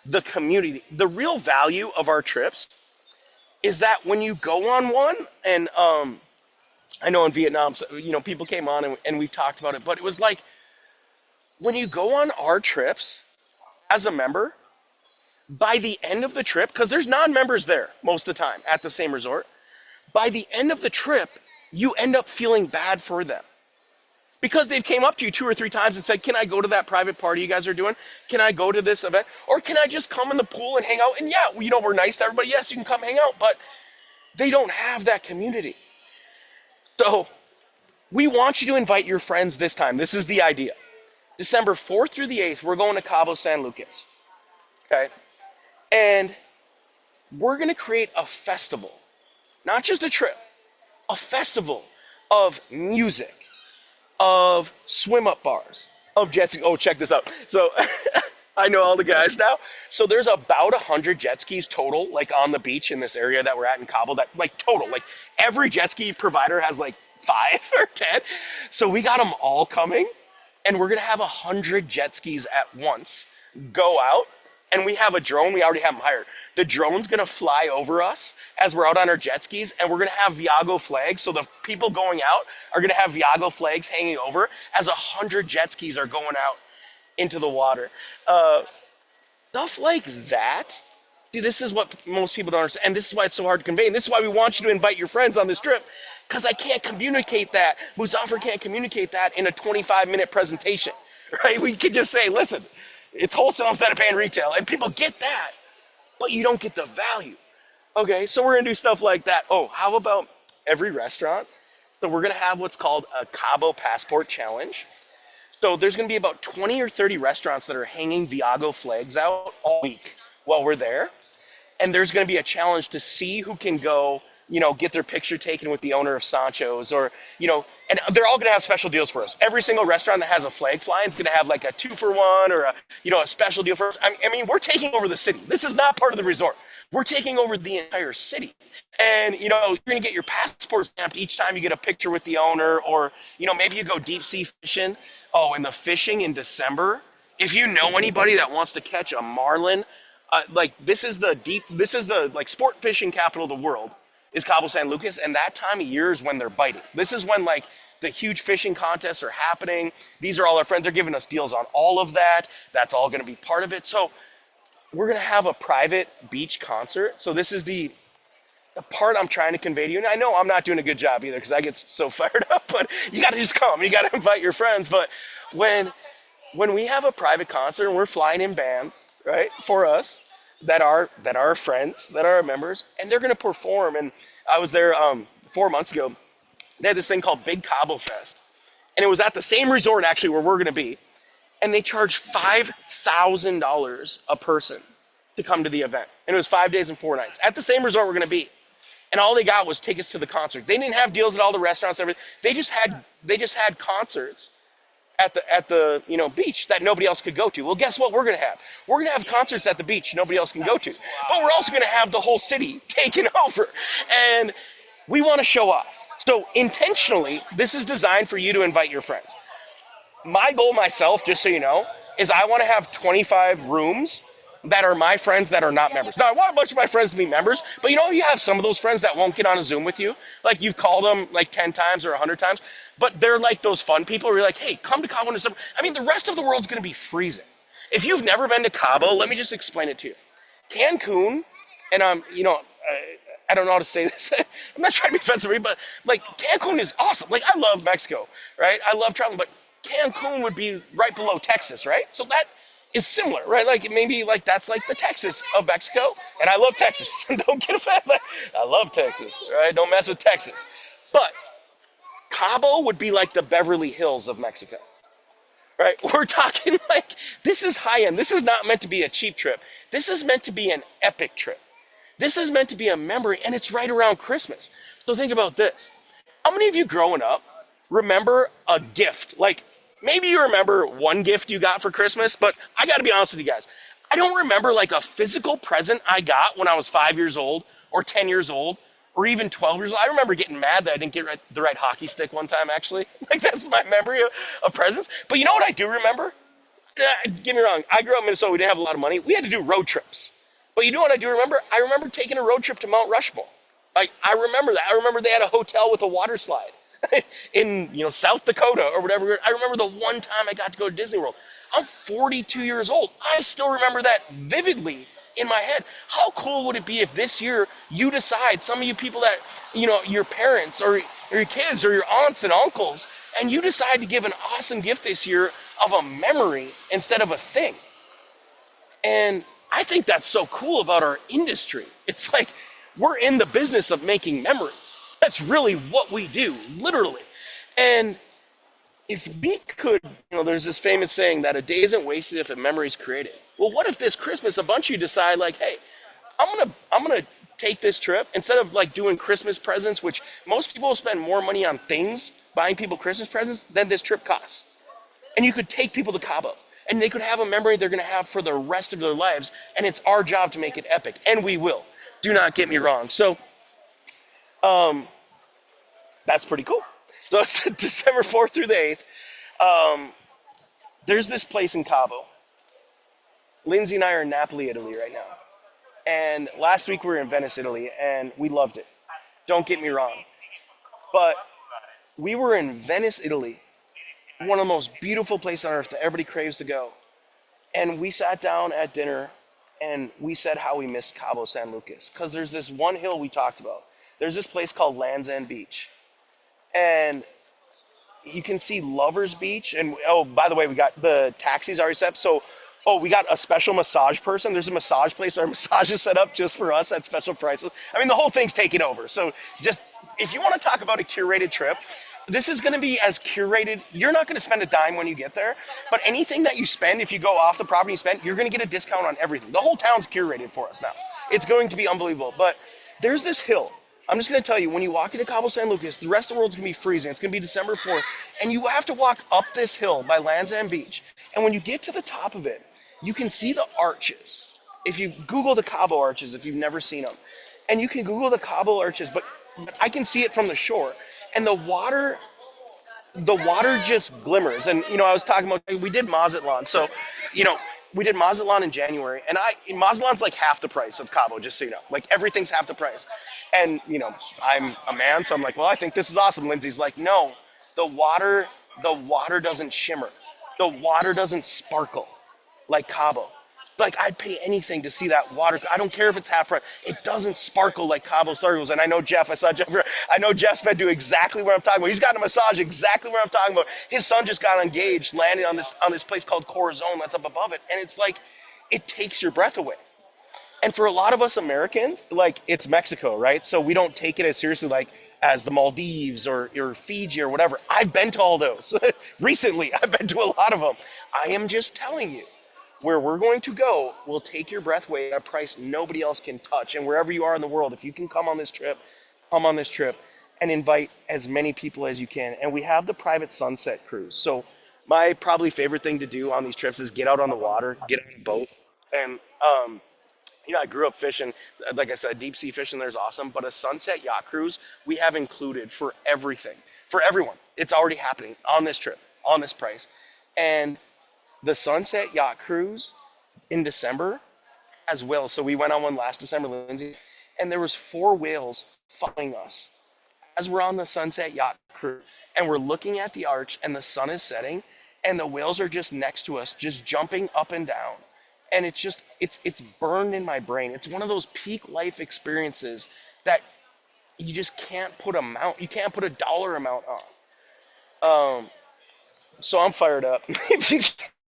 the community. The real value of our trips is that when you go on one, and I know in Vietnam, so, people came on and we talked about it, but it was like when you go on our trips as a member, by the end of the trip, because there's non-members there most of the time at the same resort, by the end of the trip, you end up feeling bad for them. Because they've came up to you 2 or 3 times and said, can I go to that private party you guys are doing? Can I go to this event? Or can I just come in the pool and hang out? And yeah, we're nice to everybody. Yes, you can come hang out, but they don't have that community. So we want you to invite your friends this time. This is the idea. December 4th through the 8th, we're going to Cabo San Lucas. Okay? And we're going to create a festival, not just a trip, a festival of music, of swim up bars, of jet skis. Oh, check this out. So I know all the guys now. So there's about 100 jet skis total, like on the beach in this area that we're at in Cabo, that like total, like every jet ski provider has like 5 or 10. So we got them all coming, and we're going to have 100 jet skis at once go out. And we have a drone. We already have them hired. The drone's going to fly over us as we're out on our jet skis, and we're going to have Viago flags. So the people going out are going to have Viago flags hanging over as 100 jet skis are going out into the water. Stuff like that. See, this is what most people don't understand. And this is why it's so hard to convey. And this is why we want you to invite your friends on this trip, because I can't communicate that. Muzaffer can't communicate that in a 25-minute presentation, right? We could just say, listen, it's wholesale instead of paying retail. And people get that, but you don't get the value. Okay, so we're gonna do stuff like that. Oh, how about every restaurant? So we're gonna have what's called a Cabo Passport Challenge. So there's gonna be about 20 or 30 restaurants that are hanging Viago flags out all week while we're there. And there's gonna be a challenge to see who can go, get their picture taken with the owner of Sancho's, or, and they're all gonna have special deals for us. Every single restaurant that has a flag flying is gonna have like a 2-for-1 or a special deal for us. I mean, we're taking over the city. This is not part of the resort. We're taking over the entire city. And, you're gonna get your passport stamped each time you get a picture with the owner, or, maybe you go deep sea fishing. Oh, and the fishing in December, if you know anybody that wants to catch a marlin, this is the sport fishing capital of the world, is Cabo San Lucas, and that time of year is when they're biting. This is when the huge fishing contests are happening. These are all our friends. They're giving us deals on all of that. That's all going to be part of it. So we're going to have a private beach concert. So this is the part I'm trying to convey to you. And I know I'm not doing a good job either, because I get so fired up, but you got to just come. You got to invite your friends. But when we have a private concert and we're flying in bands, right, for us, that are our friends, that are our members, and they're going to perform. And I was there 4 months ago. They had this thing called Big Cabo Fest, and it was at the same resort actually where we're going to be, and they charged $5,000 a person to come to the event, and it was 5 days and 4 nights at the same resort we're going to be, and all they got was tickets to the concert. They didn't have deals at all the restaurants, everything. They just had concerts at the beach that nobody else could go to. Well, guess what we're going to have? We're going to have concerts at the beach nobody else can go to. But we're also going to have the whole city taken over. And we want to show off. So intentionally, this is designed for you to invite your friends. My goal myself, just so you know, is I want to have 25 rooms that are my friends that are not members. Now, I want a bunch of my friends to be members, but you have some of those friends that won't get on a Zoom with you. Like, you've called them like 10 times or 100 times, but they're like those fun people where you're like, hey, come to Cabo in December. I mean, the rest of the world's going to be freezing. If you've never been to Cabo, let me just explain it to you. Cancun, and I don't know how to say this. I'm not trying to be offensive, but like Cancun is awesome. Like, I love Mexico, right? I love traveling, but Cancun would be right below Texas, right? So that is similar, right? Like, maybe like that's like the Texas of Mexico, and I love Texas. Don't get offended. I love Texas, right? Don't mess with Texas. But Cabo would be like the Beverly Hills of Mexico, right? We're talking like, this is high end. This is not meant to be a cheap trip. This is meant to be an epic trip. This is meant to be a memory, and it's right around Christmas. So think about this. How many of you growing up remember a gift? Like, maybe you remember one gift you got for Christmas, but I got to be honest with you guys. I don't remember like a physical present I got when I was 5 years old or 10 years old or even 12 years old. I remember getting mad that I didn't get the right hockey stick one time, actually. Like, that's my memory of presents. But you know what I do remember? Get me wrong. I grew up in Minnesota. We didn't have a lot of money. We had to do road trips. But you know what I do remember? I remember taking a road trip to Mount Rushmore. Like, I remember that. I remember they had a hotel with a water slide in, South Dakota or whatever. I remember the one time I got to go to Disney World. I'm 42 years old. I still remember that vividly in my head. How cool would it be if this year you decide, some of you people that, your parents or your kids or your aunts and uncles, and you decide to give an awesome gift this year of a memory instead of a thing. And I think that's so cool about our industry. It's like we're in the business of making memories. That's really what we do, literally. And if we could, there's this famous saying that a day isn't wasted if a memory is created. Well, what if this Christmas a bunch of you decide like, hey, I'm gonna take this trip instead of like doing Christmas presents, which most people spend more money on things, buying people Christmas presents than this trip costs. And you could take people to Cabo and they could have a memory they're gonna have for the rest of their lives. And it's our job to make it epic, and we will. Do not get me wrong. So, that's pretty cool. So it's December 4th through the 8th. There's this place in Cabo. Lindsay and I are in Napoli, Italy right now. And last week we were in Venice, Italy, and we loved it. Don't get me wrong. But we were in Venice, Italy, one of the most beautiful places on earth that everybody craves to go. And we sat down at dinner and we said how we missed Cabo San Lucas. Because there's this one hill we talked about. There's this place called Land's End Beach. And you can see Lover's Beach. And oh, by the way, we got the taxis already set up. So, we got a special massage person. There's a massage place. Our massage is set up just for us at special prices. I mean, the whole thing's taken over. So just, if you want to talk about a curated trip, this is going to be as curated. You're not going to spend a dime when you get there, but anything that you spend, if you go off the property you spend, you're going to get a discount on everything. The whole town's curated for us now. It's going to be unbelievable. But there's this hill. I'm just going to tell you, when you walk into Cabo San Lucas, the rest of the world's going to be freezing. It's going to be December 4th, and you have to walk up this hill by Land's End Beach. And when you get to the top of it, you can see the arches. If you Google the Cabo arches, if you've never seen them, and you can Google the Cabo arches, but I can see it from the shore, and the water just glimmers. And I was talking about, we did Mazatlan, so we did Mazatlan in January, and Mazatlan's like half the price of Cabo, just so you know. Like, everything's half the price. And I'm a man, so I'm like, well, I think this is awesome. Lindsay's like, no, the water doesn't shimmer, the water doesn't sparkle like Cabo. Like, I'd pay anything to see that water. I don't care if it's half price. It doesn't sparkle like Cabo sparkles. And I know Jeff. I know Jeff's been doing exactly what I'm talking about. He's gotten a massage exactly what I'm talking about. His son just got engaged, landed on this place called Corazon that's up above it. And it's like, it takes your breath away. And for a lot of us Americans, like, it's Mexico, right? So we don't take it as seriously like as the Maldives or Fiji or whatever. I've been to all those. Recently, I've been to a lot of them. I am just telling you, where we're going to go will take your breath away at a price nobody else can touch. And wherever you are in the world, if you can come on this trip and invite as many people as you can. And we have the private sunset cruise. So my probably favorite thing to do on these trips is get out on the water, get on a boat. And, I grew up fishing. Like I said, deep sea fishing there's awesome. But a sunset yacht cruise, we have included for everything, for everyone. It's already happening on this trip, on this price. And the Sunset Yacht Cruise in December as well. So we went on one last December, Lindsay, and there was 4 whales following us as we're on the Sunset Yacht Cruise. And we're looking at the arch, and the sun is setting, and the whales are just next to us, just jumping up and down. And it's just, it's burned in my brain. It's one of those peak life experiences that you just can't put you can't put a dollar amount on. So I'm fired up. If you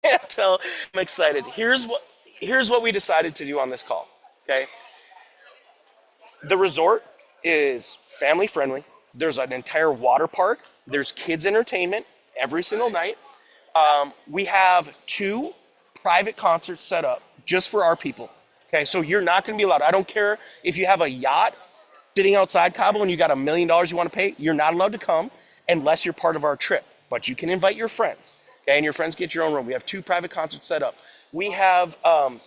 can't tell, I'm excited. Here's what we decided to do on this call. Okay. The resort is family friendly. There's an entire water park. There's kids entertainment every single night. We have 2 private concerts set up just for our people. Okay. So you're not going to be allowed. I don't care if you have a yacht sitting outside Cabo and you got $1 million you want to pay. You're not allowed to come unless you're part of our trip. But you can invite your friends, okay? And your friends get your own room. We have 2 private concerts set up. We have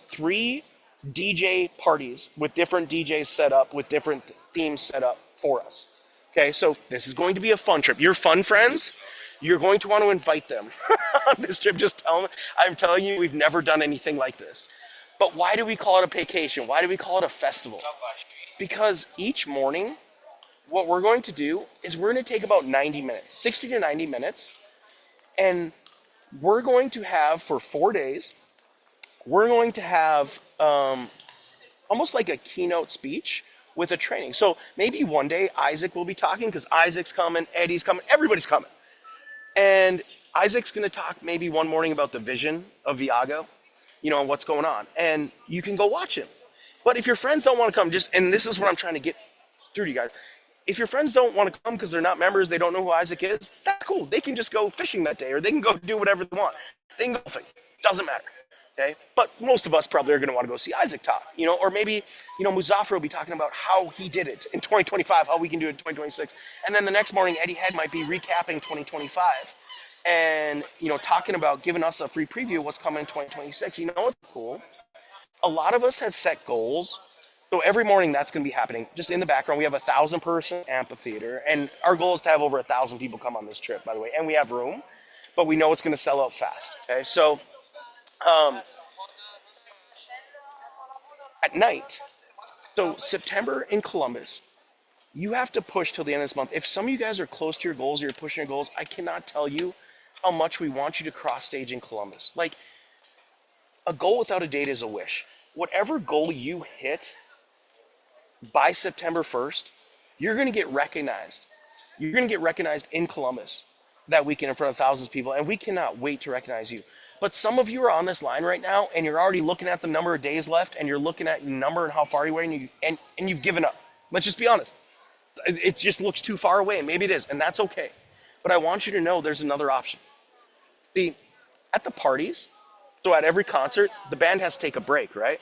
3 DJ parties with different DJs set up, with different themes set up for us. Okay, so this is going to be a fun trip. Your fun friends, you're going to want to invite them on this trip. Just tell them, I'm telling you, we've never done anything like this. But why do we call it a vacation? Why do we call it a festival? Because each morning, what we're going to do is we're going to take about 90 minutes, 60 to 90 minutes, and we're going to have for 4 days, we're going to have almost like a keynote speech with a training. So maybe one day Isaac will be talking because Isaac's coming, Eddie's coming, everybody's coming. And Isaac's going to talk maybe one morning about the vision of Viago, you know, and what's going on. And you can go watch him. But if your friends don't want to come, and this is what I'm trying to get through to you guys. If your friends don't want to come because they're not members, they don't know who Isaac is, that's cool. They can just go fishing that day, or they can go do whatever they want. They can go golfing. Doesn't matter. Okay? But most of us probably are going to want to go see Isaac talk, you know, or maybe, you know, Muzaffar will be talking about how he did it in 2025, how we can do it in 2026. And then the next morning, Eddie Head might be recapping 2025 and, you know, talking about giving us a free preview of what's coming in 2026. You know what's cool? A lot of us have set goals. So every morning that's going to be happening. Just in the background, we have 1,000-person amphitheater, and our goal is to have over 1,000 people come on this trip, by the way. And we have room, but we know it's going to sell out fast. Okay, so at night, so September in Columbus, you have to push till the end of this month. If some of you guys are close to your goals, or you're pushing your goals, I cannot tell you how much we want you to cross stage in Columbus. Like, a goal without a date is a wish. Whatever goal you hit by September 1st, you're going to get recognized. You're going to get recognized in Columbus that weekend in front of thousands of people, and we cannot wait to recognize you. But some of you are on this line right now, and you're already looking at the number of days left, and you're looking at your number and how far you're away, and you've given up. Let's just be honest. It just looks too far away, and maybe it is, and that's okay. But I want you to know there's another option. See, at the parties, so at every concert, the band has to take a break, right?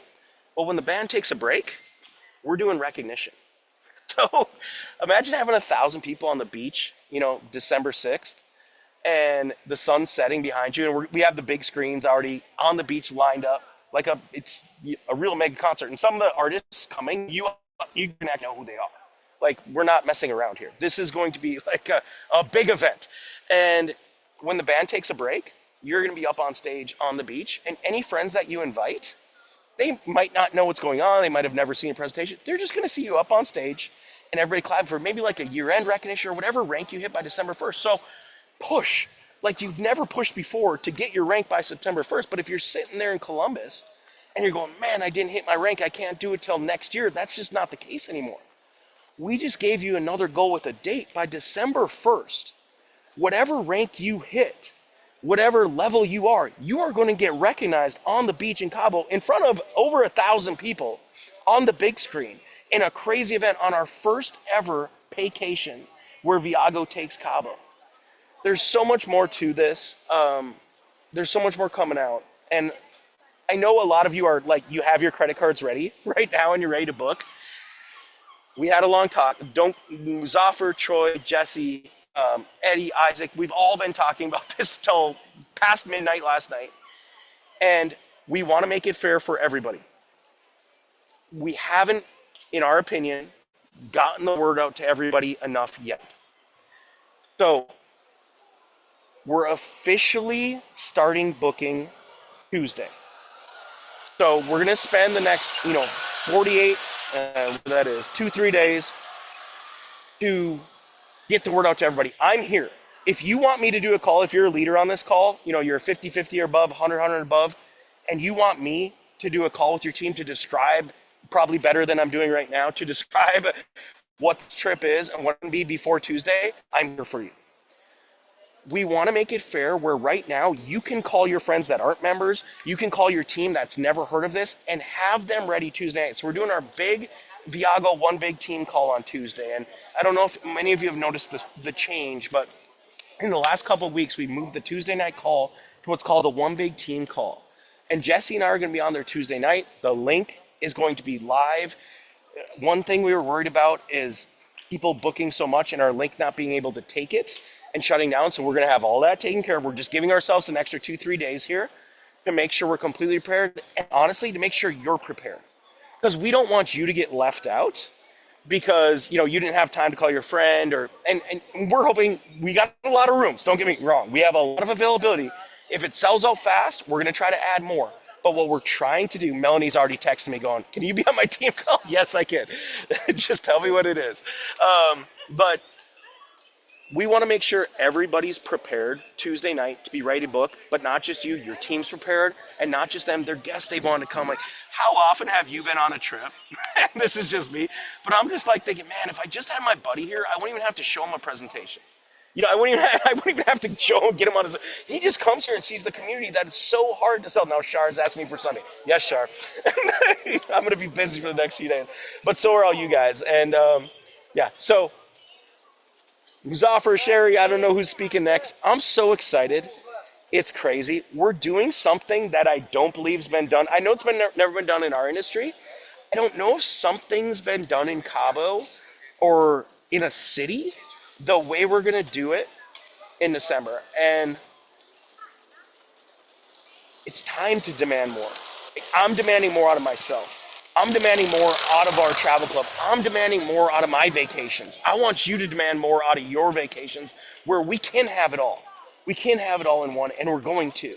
Well, when the band takes a break, we're doing recognition. So imagine having 1,000 people on the beach, you know, December 6th, and the sun's setting behind you, and we have the big screens already on the beach lined up, like it's a real mega concert. And some of the artists coming, you're gonna know who they are. Like, we're not messing around here. This is going to be like a big event. And when the band takes a break, you're gonna be up on stage on the beach, and any friends that you invite, they might not know what's going on. They might have never seen a presentation. They're just going to see you up on stage and everybody clapping for maybe like a year-end recognition or whatever rank you hit by December 1st. So push like you've never pushed before to get your rank by September 1st. But if you're sitting there in Columbus and you're going, man, I didn't hit my rank, I can't do it till next year, that's just not the case anymore. We just gave you another goal with a date. By December 1st, whatever rank you hit, whatever level you are going to get recognized on the beach in Cabo in front of over 1,000 people on the big screen in a crazy event on our first ever vacation where Viago takes Cabo. There's so much more to this. There's so much more coming out. And I know a lot of you are like, you have your credit cards ready right now and you're ready to book. We had a long talk. Muzaffar, Troy, Jesse, Eddie, Isaac, we've all been talking about this till past midnight last night. And we want to make it fair for everybody. We haven't, in our opinion, gotten the word out to everybody enough yet. So we're officially starting booking Tuesday. So we're going to spend the next, 48, that is 2-3 days to get the word out to everybody. I'm here. If you want me to do a call, if you're a leader on this call, you're 50-50 or above, 100 above, and you want me to do a call with your team to describe, probably better than I'm doing right now, to describe what the trip is and what it can be before Tuesday, I'm here for you. We want to make it fair where right now you can call your friends that aren't members, you can call your team that's never heard of this, and have them ready Tuesday night. So we're doing our big Viago One Big Team call on Tuesday. And I don't know if many of you have noticed the change, but in the last couple of weeks, we moved the Tuesday night call to what's called a One Big Team call. And Jesse and I are going to be on there Tuesday night. The link is going to be live. One thing we were worried about is people booking so much and our link not being able to take it and shutting down. So we're going to have all that taken care of. We're just giving ourselves an extra 2-3 days here to make sure we're completely prepared, and honestly, to make sure you're prepared. Because we don't want you to get left out because, you didn't have time to call your friend and we're hoping we got a lot of rooms. Don't get me wrong. We have a lot of availability. If it sells out fast, we're going to try to add more. But what we're trying to do, Melanie's already texted me going, can you be on my team call? Yes, I can. Just tell me what it is. But we want to make sure everybody's prepared Tuesday night to be ready to book, but not just you, your team's prepared, and not just them, their guests they want to come. Like, how often have you been on a trip? And this is just me, but I'm just like thinking, man, if I just had my buddy here, I wouldn't even have to show him a presentation. You know, I wouldn't even have to show him, get him on his. He just comes here and sees the community that is so hard to sell. Now, Char's asking me for Sunday. Yes, Char. I'm going to be busy for the next few days, but so are all you guys. And yeah, so. Muzaffer, Sherry, I don't know who's speaking next. I'm so excited. It's crazy. We're doing something that I don't believe has been done. I know it's been never been done in our industry. I don't know if something's been done in Cabo or in a city the way we're going to do it in December. And it's time to demand more. I'm demanding more out of myself. I'm demanding more out of our travel club. I'm demanding more out of my vacations. I want you to demand more out of your vacations where we can have it all. We can have it all in one, and we're going to.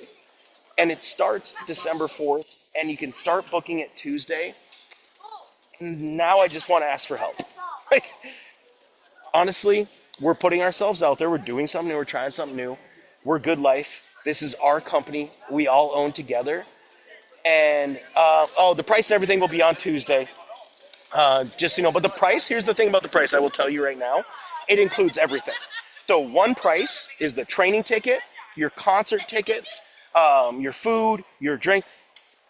And it starts December 4th, and you can start booking it Tuesday. And now I just want to ask for help. Like, honestly, we're putting ourselves out there. We're doing something new. We're trying something new. We're Good Life. This is our company. We all own together. And the price and everything will be on Tuesday. Just so you know, but the price, here's the thing about the price, I will tell you right now, it includes everything. So one price is the training ticket, your concert tickets, your food, your drink,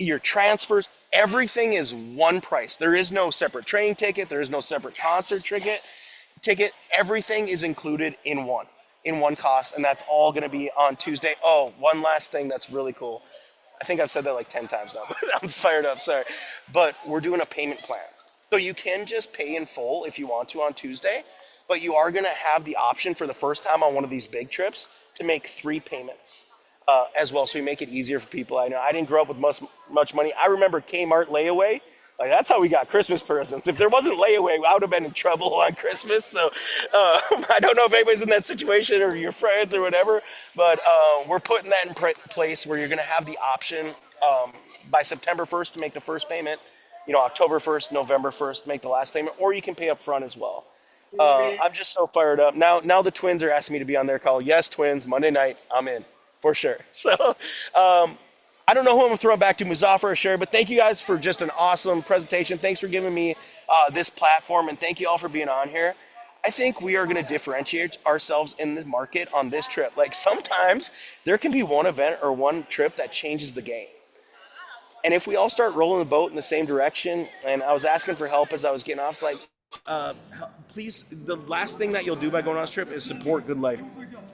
your transfers, everything is one price. There is no separate training ticket, there is no separate concert ticket, everything is included in one cost, and that's all gonna be on Tuesday. Oh, one last thing that's really cool. I think I've said that like 10 times now, but I'm fired up, sorry. But we're doing a payment plan. So you can just pay in full if you want to on Tuesday, but you are gonna have the option for the first time on one of these big trips to make 3 payments as well. So we make it easier for people. I know I didn't grow up with much money. I remember Kmart layaway. Like, that's how we got Christmas presents. If there wasn't layaway, I would have been in trouble on Christmas. So I don't know if anybody's in that situation or your friends or whatever, but we're putting that in place where you're going to have the option by September 1st to make the first payment, you know, October 1st, November 1st to make the last payment, or you can pay up front as well. I'm just so fired up. Now the twins are asking me to be on their call. Yes, twins, Monday night, I'm in for sure. So I don't know who I'm throwing back to, Muzaffer or Sherry, but thank you guys for just an awesome presentation. Thanks for giving me this platform, and thank you all for being on here. I think we are going to differentiate ourselves in the market on this trip. Like, sometimes there can be one event or one trip that changes the game. And if we all start rolling the boat in the same direction, and I was asking for help as I was getting off, it's like, please, the last thing that you'll do by going on this trip is support Good Life.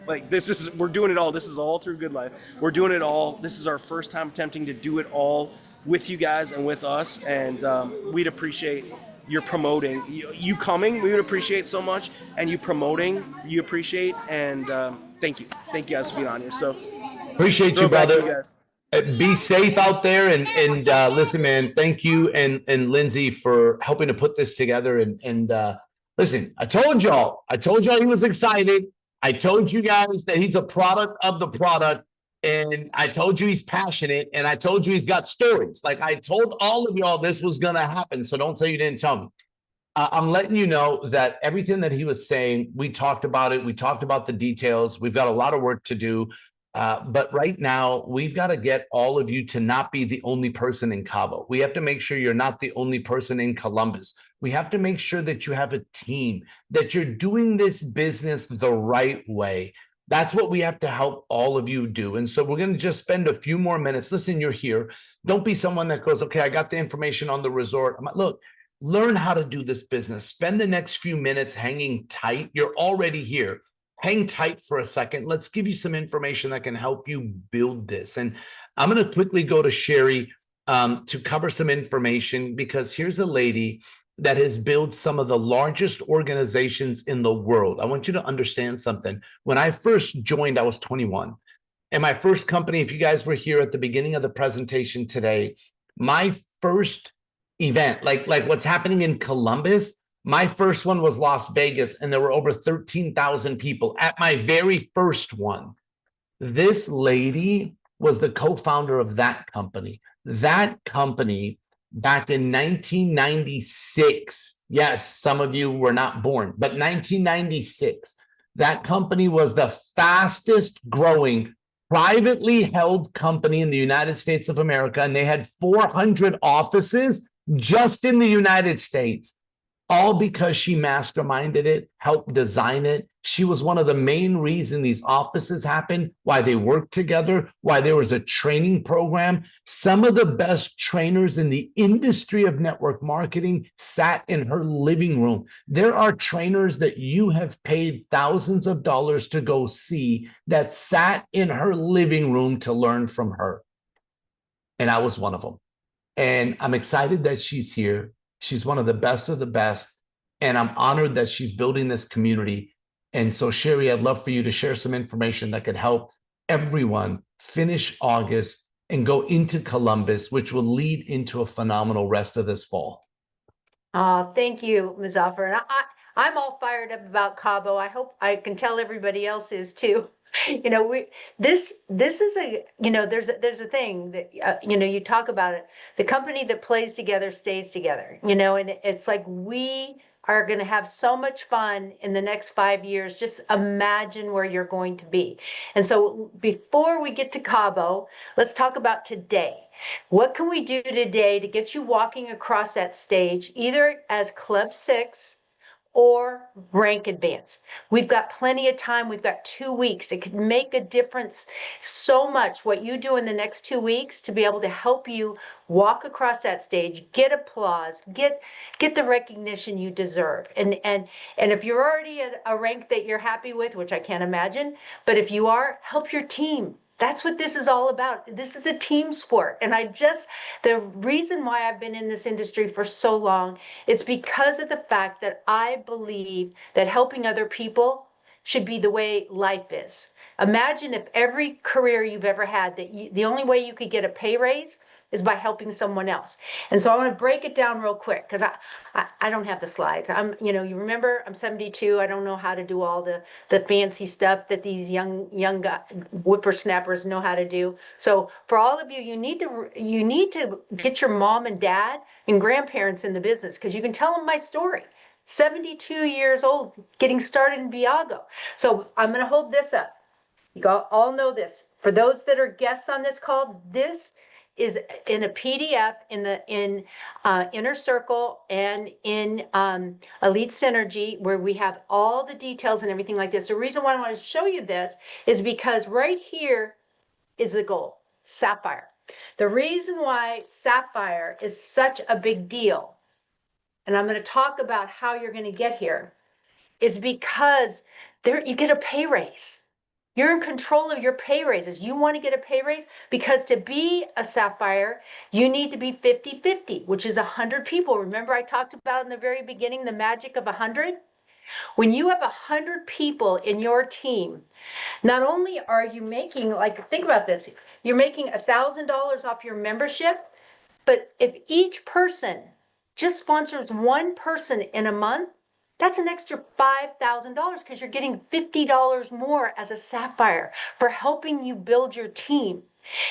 Like, we're doing it all. This is all through Good Life. We're doing it all. This is our first time attempting to do it all with you guys and with us. And we'd appreciate your promoting. You coming, we would appreciate so much. And you promoting, you appreciate. And thank you. Thank you guys for being on here. So Appreciate you, brother. Be safe out there, and listen, man, thank you and Lindsay for helping to put this together. And listen, I told y'all he was excited. I told you guys that he's a product of the product, and I told you he's passionate, and I told you he's got stories. Like, I told all of y'all this was gonna happen, so don't say you didn't tell me. I'm letting you know that everything that he was saying, we talked about it. We talked about the details. We've got a lot of work to do. But right now, we've got to get all of you to not be the only person in Cabo. We have to make sure you're not the only person in Columbus. We have to make sure that you have a team, that you're doing this business the right way. That's what we have to help all of you do. And so we're going to just spend a few more minutes. Listen, you're here. Don't be someone that goes, okay, I got the information on the resort. Look, learn how to do this business. Spend the next few minutes hanging tight. You're already here. Hang tight for a second. Let's give you some information that can help you build this. And I'm going to quickly go to Sherry to cover some information, because here's a lady that has built some of the largest organizations in the world. I want you to understand something. When I first joined, I was 21. And my first company, if you guys were here at the beginning of the presentation today, my first event, like what's happening in Columbus, my first one was Las Vegas, and there were over 13,000 people at my very first one. This lady was the co-founder of that company. That company back in 1996, yes, some of you were not born, but 1996, that company was the fastest growing privately held company in the United States of America, and they had 400 offices just in the United States, all because she masterminded it, helped design it. She was one of the main reasons these offices happened, why they worked together, why there was a training program. Some of the best trainers in the industry of network marketing sat in her living room. There are trainers that you have paid thousands of dollars to go see that sat in her living room to learn from her. And I was one of them. And I'm excited that she's here. She's one of the best. And I'm honored that she's building this community. And so, Sherry, I'd love for you to share some information that could help everyone finish August and go into Columbus, which will lead into a phenomenal rest of this fall. Thank you, Muzaffar. And I'm all fired up about Cabo. I hope I can tell everybody else is too. You know, this is a, you know, there's a thing that, you know, you talk about it. The company that plays together stays together, you know, and it's like we are going to have so much fun in the next 5 years. Just imagine where you're going to be. And so before we get to Cabo, let's talk about today. What can we do today to get you walking across that stage, either as Club 6 or Rank Advance? We've got plenty of time. We've got 2 weeks. It could make a difference so much what you do in the next 2 weeks to be able to help you walk across that stage, get applause, get the recognition you deserve. And if you're already at a rank that you're happy with, which I can't imagine, but if you are, help your team. That's what this is all about. This is a team sport. And the reason why I've been in this industry for so long is because of the fact that I believe that helping other people should be the way life is. Imagine if every career you've ever had, the only way you could get a pay raise is by helping someone else. And so I want to break it down real quick because I don't have the slides. You know, you remember I'm 72. I don't know how to do all the fancy stuff that these young whippersnappers know how to do. So for all of you, you need to get your mom and dad and grandparents in the business because you can tell them my story. 72 years old, getting started in Viago. So I'm going to hold this up. You all know this. For those that are guests on this call, this is in a PDF in Inner Circle and in Elite Synergy, where we have all the details and everything like this. The reason why I want to show you this is because right here is the goal, Sapphire. The reason why Sapphire is such a big deal, and I'm going to talk about how you're going to get here, is because you get a pay raise. You're in control of your pay raises. You want to get a pay raise because to be a Sapphire, you need to be 50-50, which is 100 people. Remember I talked about in the very beginning, the magic of 100? When you have 100 people in your team, not only are you making, like, think about this, you're making $1,000 off your membership, but if each person just sponsors one person in a month, that's an extra $5,000 because you're getting $50 more as a Sapphire for helping you build your team.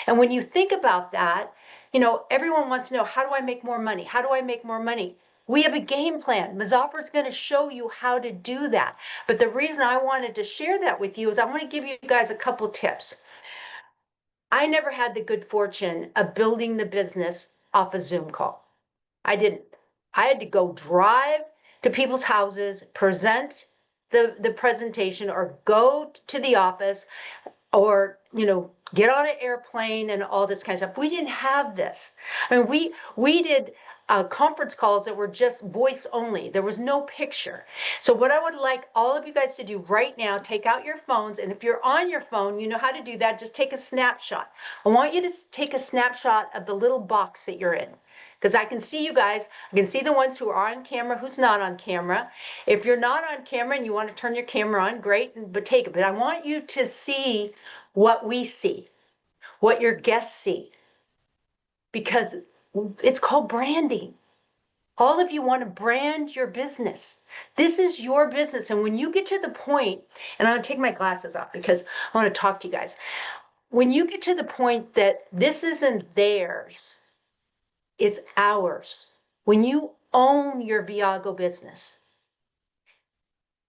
And when you think about that, you know, everyone wants to know, how do I make more money? How do I make more money? We have a game plan. Muzaffar is going to show you how to do that. But the reason I wanted to share that with you is I want to give you guys a couple tips. I never had the good fortune of building the business off a Zoom call. I didn't. I had to go drive to people's houses, present the presentation, or go to the office, or, you know, get on an airplane and all this kind of stuff. We didn't have this. I mean, we did conference calls that were just voice only. There was no picture. So what I would like all of you guys to do right now, take out your phones, and if you're on your phone, you know how to do that, just take a snapshot. I want you to take a snapshot of the little box that you're in. Because I can see you guys, I can see the ones who are on camera, who's not on camera. If you're not on camera and you want to turn your camera on, great, but take it. But I want you to see what we see, what your guests see, because it's called branding. All of you want to brand your business. This is your business. And when you get to the point, and I'm going to take my glasses off because I want to talk to you guys. When you get to the point that this isn't theirs, It's ours. When you own your Viago business,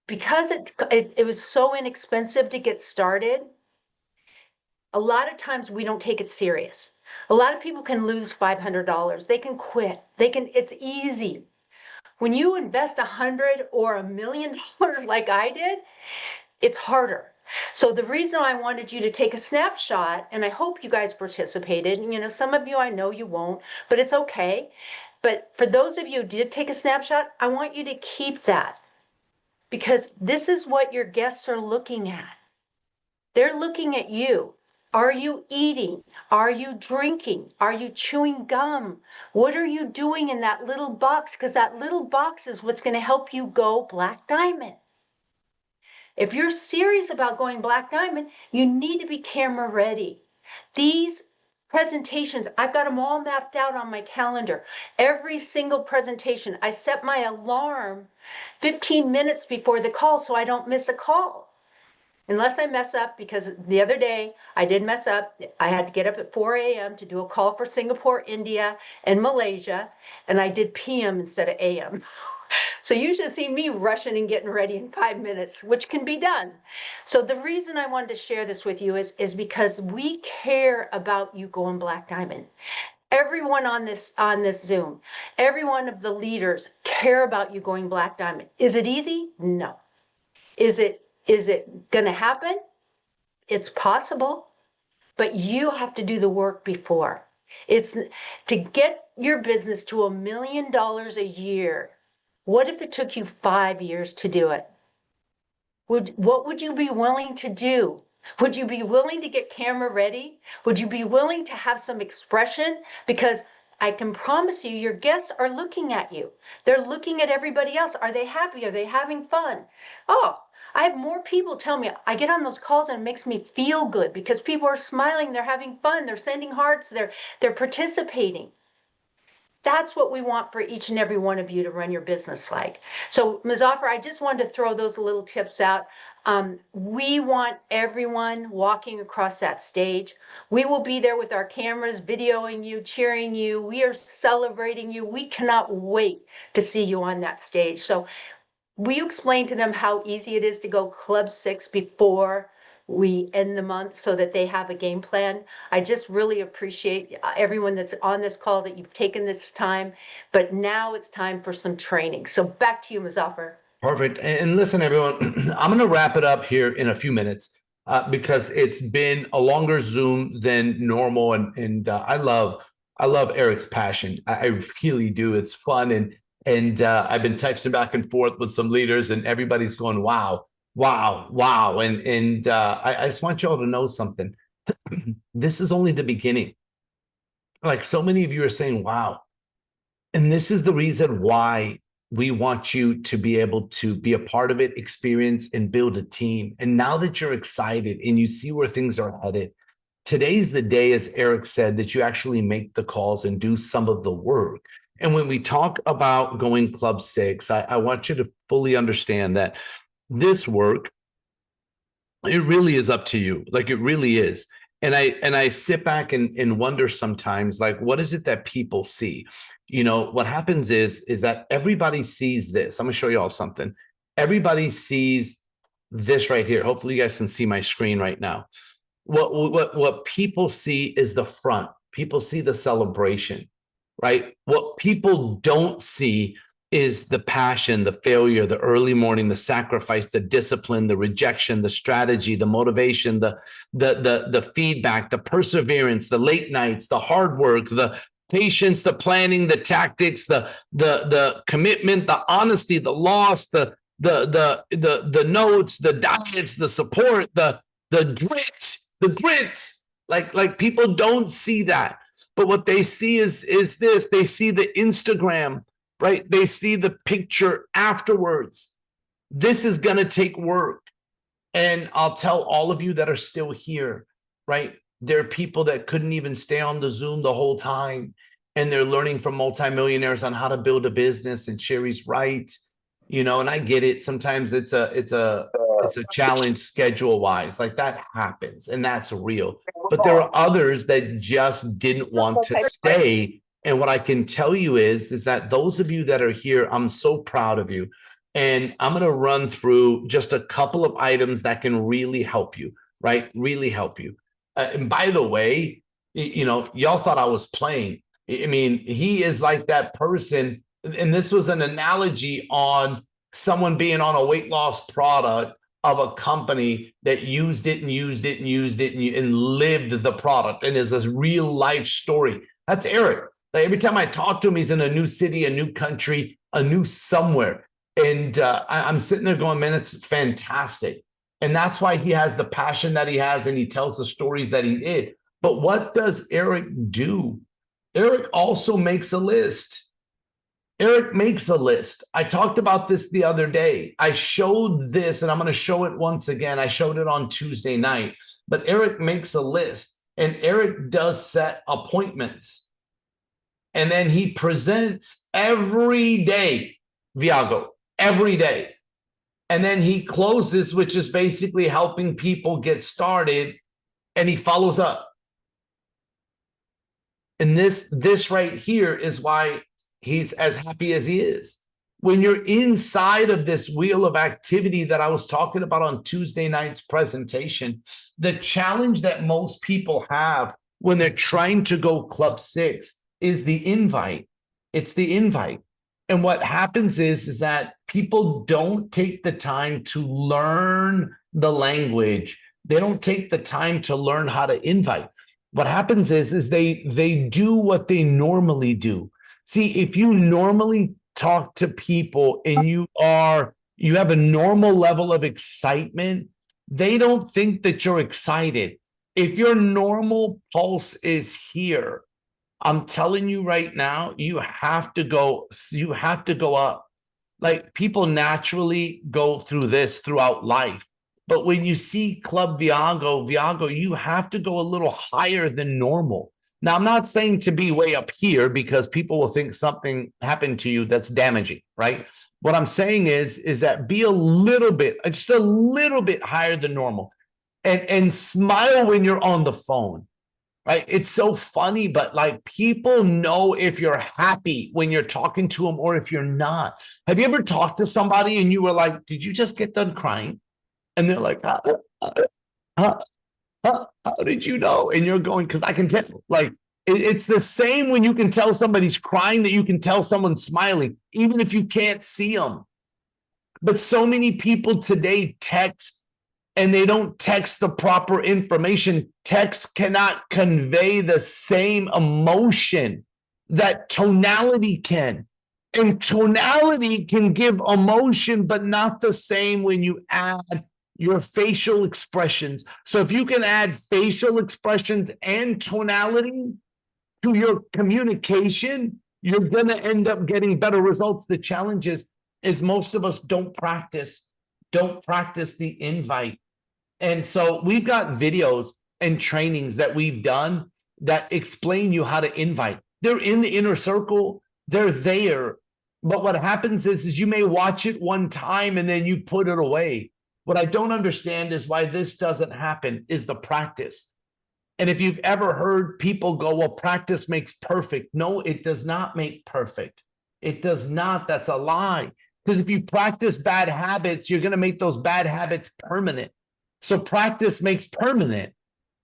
because it was so inexpensive to get started, a lot of times we don't take it serious. A lot of people can lose $500. They can quit. It's easy. When you invest $100 or $1 million like I did, it's harder. So the reason I wanted you to take a snapshot, and I hope you guys participated, and some of you I know you won't, but it's okay. But for those of you who did take a snapshot, I want you to keep that, because this is what your guests are looking at. They're looking at you. Are you eating? Are you drinking? Are you chewing gum? What are you doing in that little box? Because that little box is what's going to help you go Black Diamond. If you're serious about going Black Diamond, you need to be camera ready. These presentations, I've got them all mapped out on my calendar. Every single presentation, I set my alarm 15 minutes before the call so I don't miss a call. Unless I mess up, because the other day I did mess up. I had to get up at 4 a.m. to do a call for Singapore, India, and Malaysia, and I did PM instead of AM. So you should see me rushing and getting ready in 5 minutes, which can be done. So the reason I wanted to share this with you is because we care about you going Black Diamond. Everyone on this Zoom, every one of the leaders care about you going Black Diamond. Is it easy? No. Is it going to happen? It's possible, but you have to do the work before. It's to get your business to $1 million a year. What if it took you 5 years to do it? What would you be willing to do? Would you be willing to get camera ready? Would you be willing to have some expression? Because I can promise you, your guests are looking at you. They're looking at everybody else. Are they happy? Are they having fun? Oh, I have more people tell me, I get on those calls and it makes me feel good because people are smiling, they're having fun, they're sending hearts, they're participating. That's what we want for each and every one of you to run your business like. So, Muzaffar, I just wanted to throw those little tips out. We want everyone walking across that stage. We will be there with our cameras, videoing you, cheering you. We are celebrating you. We cannot wait to see you on that stage. So, will you explain to them how easy it is to go Club 6 before we end the month so that they have a game plan? I just really appreciate everyone that's on this call that you've taken this time, but now it's time for some training. So back to you, Muzaffar. Perfect. And listen, everyone, I'm going to wrap it up here in a few minutes because it's been a longer Zoom than normal. And I love Eric's passion. I really do. It's fun. And I've been texting back and forth with some leaders and everybody's going, wow. And I just want you all to know something. This is only the beginning. Like so many of you are saying, wow. And this is the reason why we want you to be able to be a part of it, experience, and build a team. And now that you're excited and you see where things are headed, today's the day, as Eric said, that you actually make the calls and do some of the work. And when we talk about going Club 6, I want you to fully understand that this work, it really is up to you. Like it really is. And I sit back and wonder sometimes, like, what is it that people see? You know, what happens is that everybody sees this. I'm gonna show you all something. Everybody sees this right here. Hopefully you guys can see my screen right now. What people see is the front. People see the celebration, right? What people don't see is the passion, the failure, the early morning, the sacrifice, the discipline, the rejection, the strategy, the motivation, the feedback, the perseverance, the late nights, the hard work, the patience, the planning, the tactics, the commitment, the honesty, the loss, the notes, the diets, the support, the grit. Like people don't see that. But what they see is this. They see the Instagram, right? They see the picture afterwards. This is going to take work. And I'll tell all of you that are still here, right? There are people that couldn't even stay on the Zoom the whole time. And they're learning from multimillionaires on how to build a business. And Sherry's right, you know, and I get it. Sometimes it's a challenge schedule wise, like that happens and that's real. But there are others that just didn't want to stay And what I can tell you is that those of you that are here, I'm so proud of you. And I'm going to run through just a couple of items that can really help you, right? Really help you. And by the way, y'all thought I was playing. I mean, he is like that person. And this was an analogy on someone being on a weight loss product of a company that used it and used it and used it and lived the product, and is this real life story. That's Eric. Like every time I talk to him, he's in a new city, a new country, a new somewhere. And I'm sitting there going, man, it's fantastic. And that's why he has the passion that he has, and he tells the stories that he did. But what does Eric do? Eric also makes a list. Eric makes a list. I talked about this the other day. I showed this, and I'm going to show it once again. I showed it on Tuesday night. But Eric makes a list, and Eric does set appointments. And then he presents every day, Viago, every day. And then he closes, which is basically helping people get started, and he follows up. And this right here is why he's as happy as he is. When you're inside of this wheel of activity that I was talking about on Tuesday night's presentation, the challenge that most people have when they're trying to go Club 6 is the invite. It's the invite. And what happens is that people don't take the time to learn the language. They don't take the time to learn how to invite. What happens is they do what they normally do. See, if you normally talk to people and you have a normal level of excitement, they don't think that you're excited. If your normal pulse is here, I'm telling you right now, you have to go up. Like people naturally go through this throughout life. But when you see Club Viago, you have to go a little higher than normal. Now, I'm not saying to be way up here because people will think something happened to you that's damaging, right? What I'm saying is that be a little bit, just a little bit higher than normal, and smile when you're on the phone, right? It's so funny, but like people know if you're happy when you're talking to them or if you're not. Have you ever talked to somebody and you were like, did you just get done crying? And they're like, how did you know? And you're going, because I can tell. Like, it's the same when you can tell somebody's crying that you can tell someone's smiling, even if you can't see them. But so many people today text, and they don't text the proper information. Text cannot convey the same emotion that tonality can. And tonality can give emotion, but not the same when you add your facial expressions. So if you can add facial expressions and tonality to your communication, you're going to end up getting better results. The challenge is most of us don't practice the invite. And so we've got videos and trainings that we've done that explain you how to invite. They're in the inner circle. They're there. But what happens is you may watch it one time and then you put it away. What I don't understand is why this doesn't happen is the practice. And if you've ever heard people go, well, practice makes perfect. No, it does not make perfect. It does not. That's a lie. Because if you practice bad habits, you're going to make those bad habits permanent. So practice makes permanent,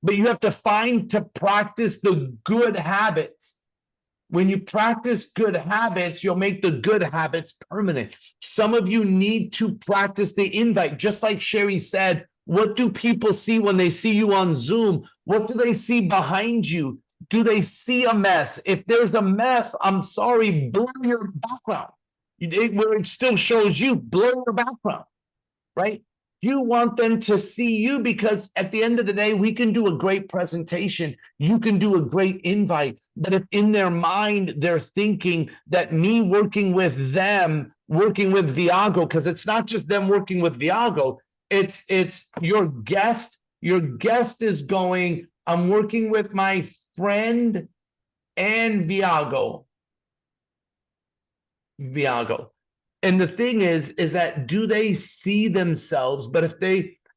but you have to find to practice the good habits. When you practice good habits, you'll make the good habits permanent. Some of you need to practice the invite. Just like Sherry said, what do people see when they see you on Zoom? What do they see behind you? Do they see a mess? If there's a mess, I'm sorry, blur your background. Where it still shows you, blur your background, right? You want them to see you because at the end of the day, we can do a great presentation. You can do a great invite. But if in their mind, they're thinking that me working with them, working with Viago, because it's not just them working with Viago, it's your guest. Your guest is going, I'm working with my friend and Viago. And the thing is that do they see themselves? But if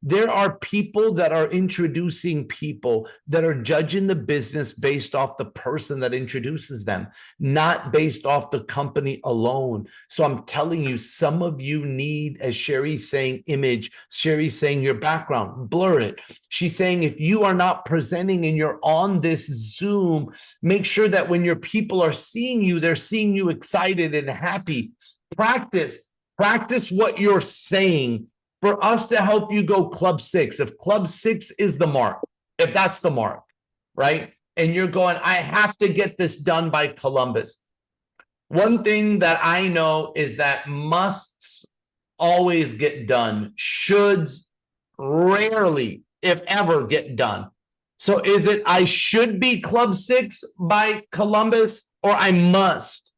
There are people that are introducing people that are judging the business based off the person that introduces them, not based off the company alone. So I'm telling you, some of you need, as Sherry's saying, image. Sherry's saying your background, blur it. She's saying if you are not presenting and you're on this Zoom, make sure that when your people are seeing you, they're seeing you excited and happy. Practice what you're saying for us to help you go Club 6. If Club 6 is the mark, if that's the mark, right? And you're going, I have to get this done by Columbus. One thing that I know is that musts always get done. Shoulds rarely, if ever, get done. So is it I should be Club 6 by Columbus or I must?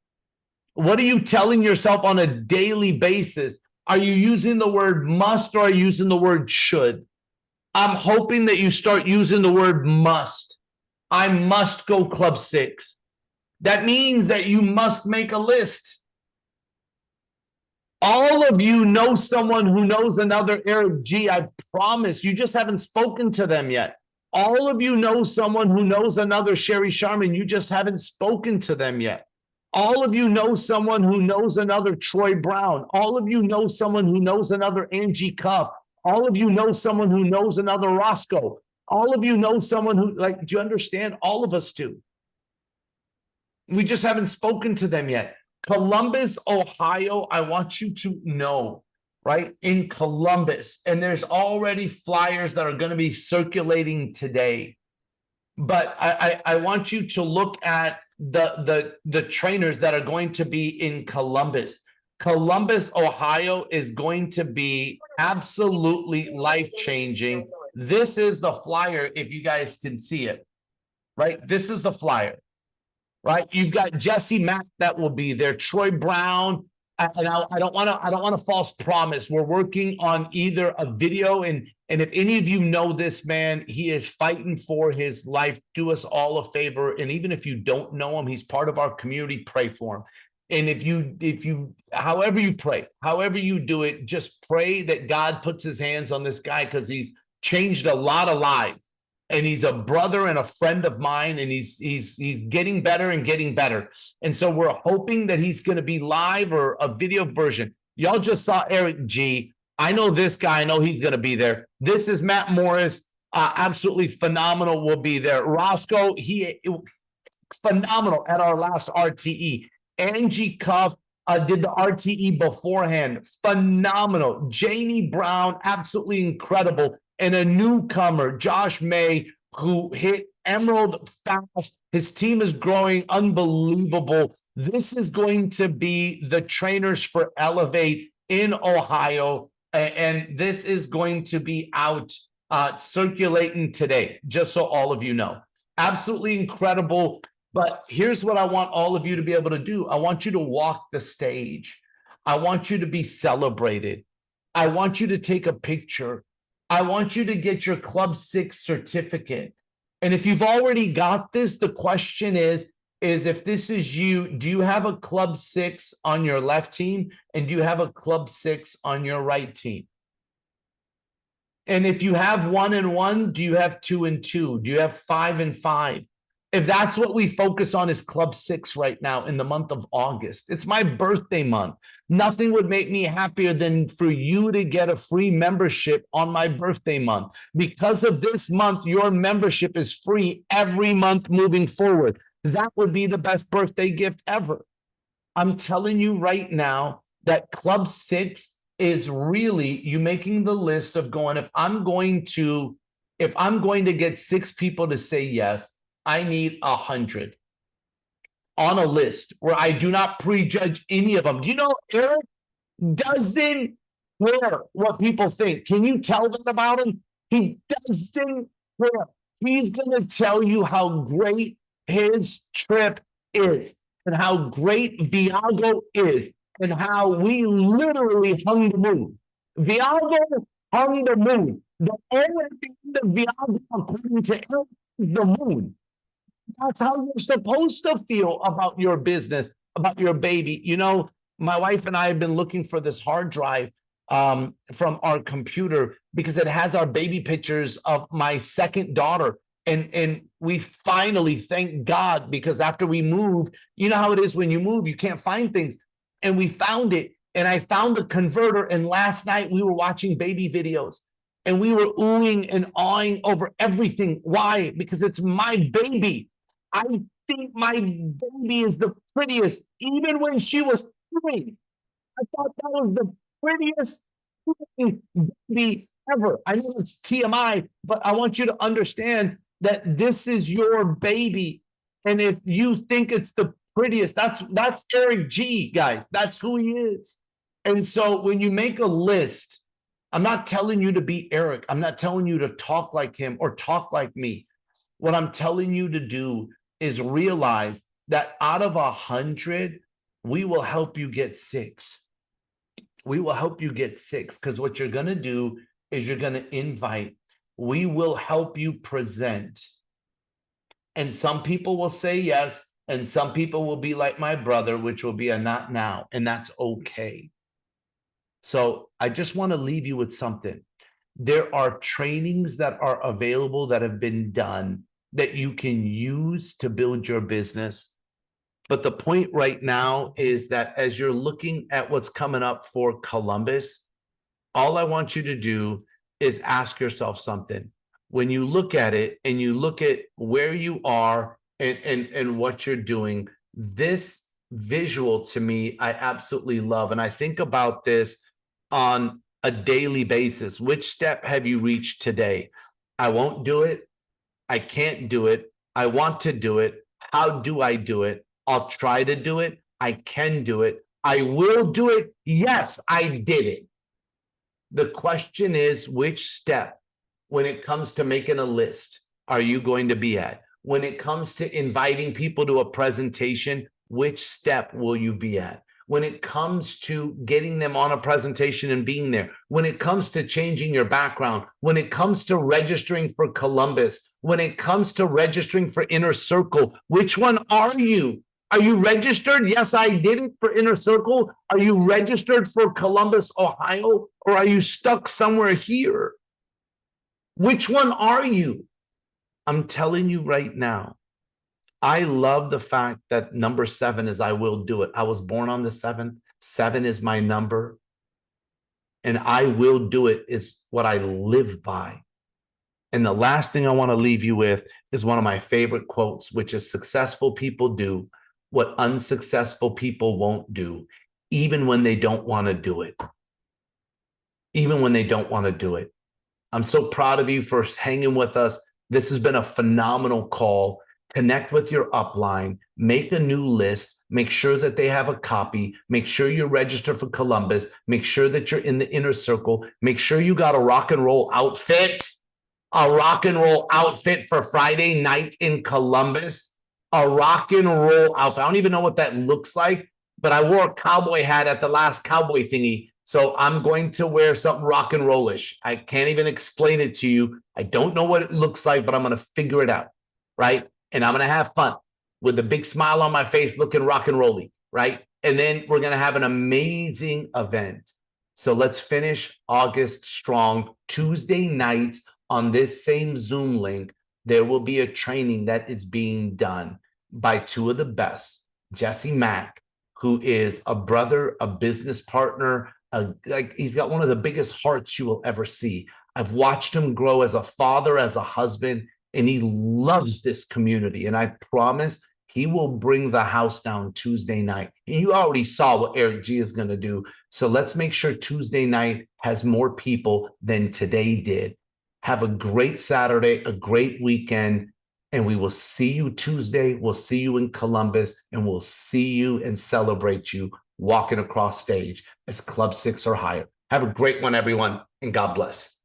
What are you telling yourself on a daily basis? Are you using the word must or are you using the word should? I'm hoping that you start using the word must. I must go Club 6. That means that you must make a list. All of you know someone who knows another Eric G. I promise. You just haven't spoken to them yet. All of you know someone who knows another Sherry Sharman. You just haven't spoken to them yet. All of you know someone who knows another Troy Brown. All of you know someone who knows another Angie Cuff. All of you know someone who knows another Roscoe. All of you know someone who, like, do you understand? All of us do. We just haven't spoken to them yet. Columbus, Ohio, I want you to know, right? In Columbus, and there's already flyers that are going to be circulating today. But I want you to look at the trainers that are going to be in Columbus. Columbus, Ohio is going to be absolutely life-changing. This is the flyer, if you guys can see it, right? This is the flyer, right? You've got Jesse Mack that will be there, Troy Brown. And I don't want to false promise. We're working on either a video, and if any of you know this man, he is fighting for his life. Do us all a favor, and even if you don't know him, he's part of our community. Pray for him. And if you, however you pray, however you do it, just pray that God puts his hands on this guy, because he's changed a lot of lives. And he's a brother and a friend of mine, and he's getting better and getting better. And so we're hoping that he's going to be live or a video version. Y'all just saw Eric G. I know this guy. I know he's going to be there. This is Matt Morris. Absolutely phenomenal. Will be there. Roscoe, he phenomenal at our last RTE. Angie Cuff did the RTE beforehand. Phenomenal. Janie Brown, absolutely incredible. And a newcomer, Josh May, who hit Emerald fast. His team is growing unbelievable. This is going to be the trainers for Elevate in Ohio. And this is going to be out circulating today, just so all of you know. Absolutely incredible. But here's what I want all of you to be able to do. I want you to walk the stage. I want you to be celebrated. I want you to take a picture. I want you to get your Club 6 certificate. And if you've already got this, the question is if this is you, do you have a Club 6 on your left team? And do you have a Club 6 on your right team? And if you have 1 and 1, do you have 2 and 2? Do you have 5 and 5? If that's what we focus on is Club 6 right now in the month of August. It's my birthday month. Nothing would make me happier than for you to get a free membership on my birthday month. Because of this month, your membership is free every month moving forward. That would be the best birthday gift ever. I'm telling you right now that Club 6 is really you making the list of going, if I'm going to get 6 people to say yes, I need 100 on a list where I do not prejudge any of them. You know, Eric doesn't care what people think. Can you tell them about him? He doesn't care. He's going to tell you how great his trip is and how great Viago is and how we literally hung the moon. Viago hung the moon. The only thing that Viago, according to Eric, is the moon. That's how you're supposed to feel about your business, about your baby. You know, my wife and I have been looking for this hard drive, from our computer because it has our baby pictures of my second daughter. And we finally, thank God, because after we moved, you know how it is when you move, you can't find things. And we found it. And I found the converter. And last night we were watching baby videos and we were oohing and awing over everything. Why? Because it's my baby. I think my baby is the prettiest. Even when she was 3, I thought that was the prettiest baby ever. I know it's TMI, but I want you to understand that this is your baby. And if you think it's the prettiest, that's Eric G, guys. That's who he is. And so when you make a list, I'm not telling you to be Eric. I'm not telling you to talk like him or talk like me. What I'm telling you to do is realize that out of 100, we will help you get 6. We will help you get 6 because what you're going to do is you're going to invite. We will help you present. And some people will say yes, and some people will be like my brother, which will be a not now, and that's okay. So I just want to leave you with something. There are trainings that are available that have been done that you can use to build your business. But the point right now is that as you're looking at what's coming up for Columbus, all I want you to do is ask yourself something. When you look at it and you look at where you are and what you're doing, this visual to me, I absolutely love. And I think about this on a daily basis. Which step have you reached today? I won't do it. I can't do it. I want to do it. How do I do it? I'll try to do it. I can do it. I will do it. Yes, I did it. The question is, which step, when it comes to making a list, are you going to be at? When it comes to inviting people to a presentation, which step will you be at? When it comes to getting them on a presentation and being there, when it comes to changing your background, when it comes to registering for Columbus, when it comes to registering for Inner Circle, which one are you? Are you registered? Yes, I did it for Inner Circle. Are you registered for Columbus, Ohio? Or are you stuck somewhere here? Which one are you? I'm telling you right now, I love the fact that number 7 is I will do it. I was born on the 7th. 7 is my number. And I will do it is what I live by. And the last thing I want to leave you with is one of my favorite quotes, which is successful people do what unsuccessful people won't do, even when they don't want to do it. Even when they don't want to do it. I'm so proud of you for hanging with us. This has been a phenomenal call. Connect with your upline, make a new list, make sure that they have a copy, make sure you're registered for Columbus, make sure that you're in the Inner Circle, make sure you got a rock and roll outfit for Friday night in Columbus, a rock and roll outfit. I don't even know what that looks like, but I wore a cowboy hat at the last cowboy thingy. So I'm going to wear something rock and rollish. I can't even explain it to you. I don't know what it looks like, but I'm going to figure it out, right? And I'm going to have fun with a big smile on my face looking rock and rolly, right? And then we're going to have an amazing event. So let's finish August strong. Tuesday night on this same Zoom link, there will be a training that is being done by 2 of the best. Jesse Mack, who is a brother, a business partner, like he's got one of the biggest hearts you will ever see. I've watched him grow as a father, as a husband, and he loves this community. And I promise he will bring the house down Tuesday night. And you already saw what Eric G is going to do. So let's make sure Tuesday night has more people than today did. Have a great Saturday, a great weekend, and we will see you Tuesday. We'll see you in Columbus, and we'll see you and celebrate you walking across stage as Club 6 or higher. Have a great one, everyone, and God bless.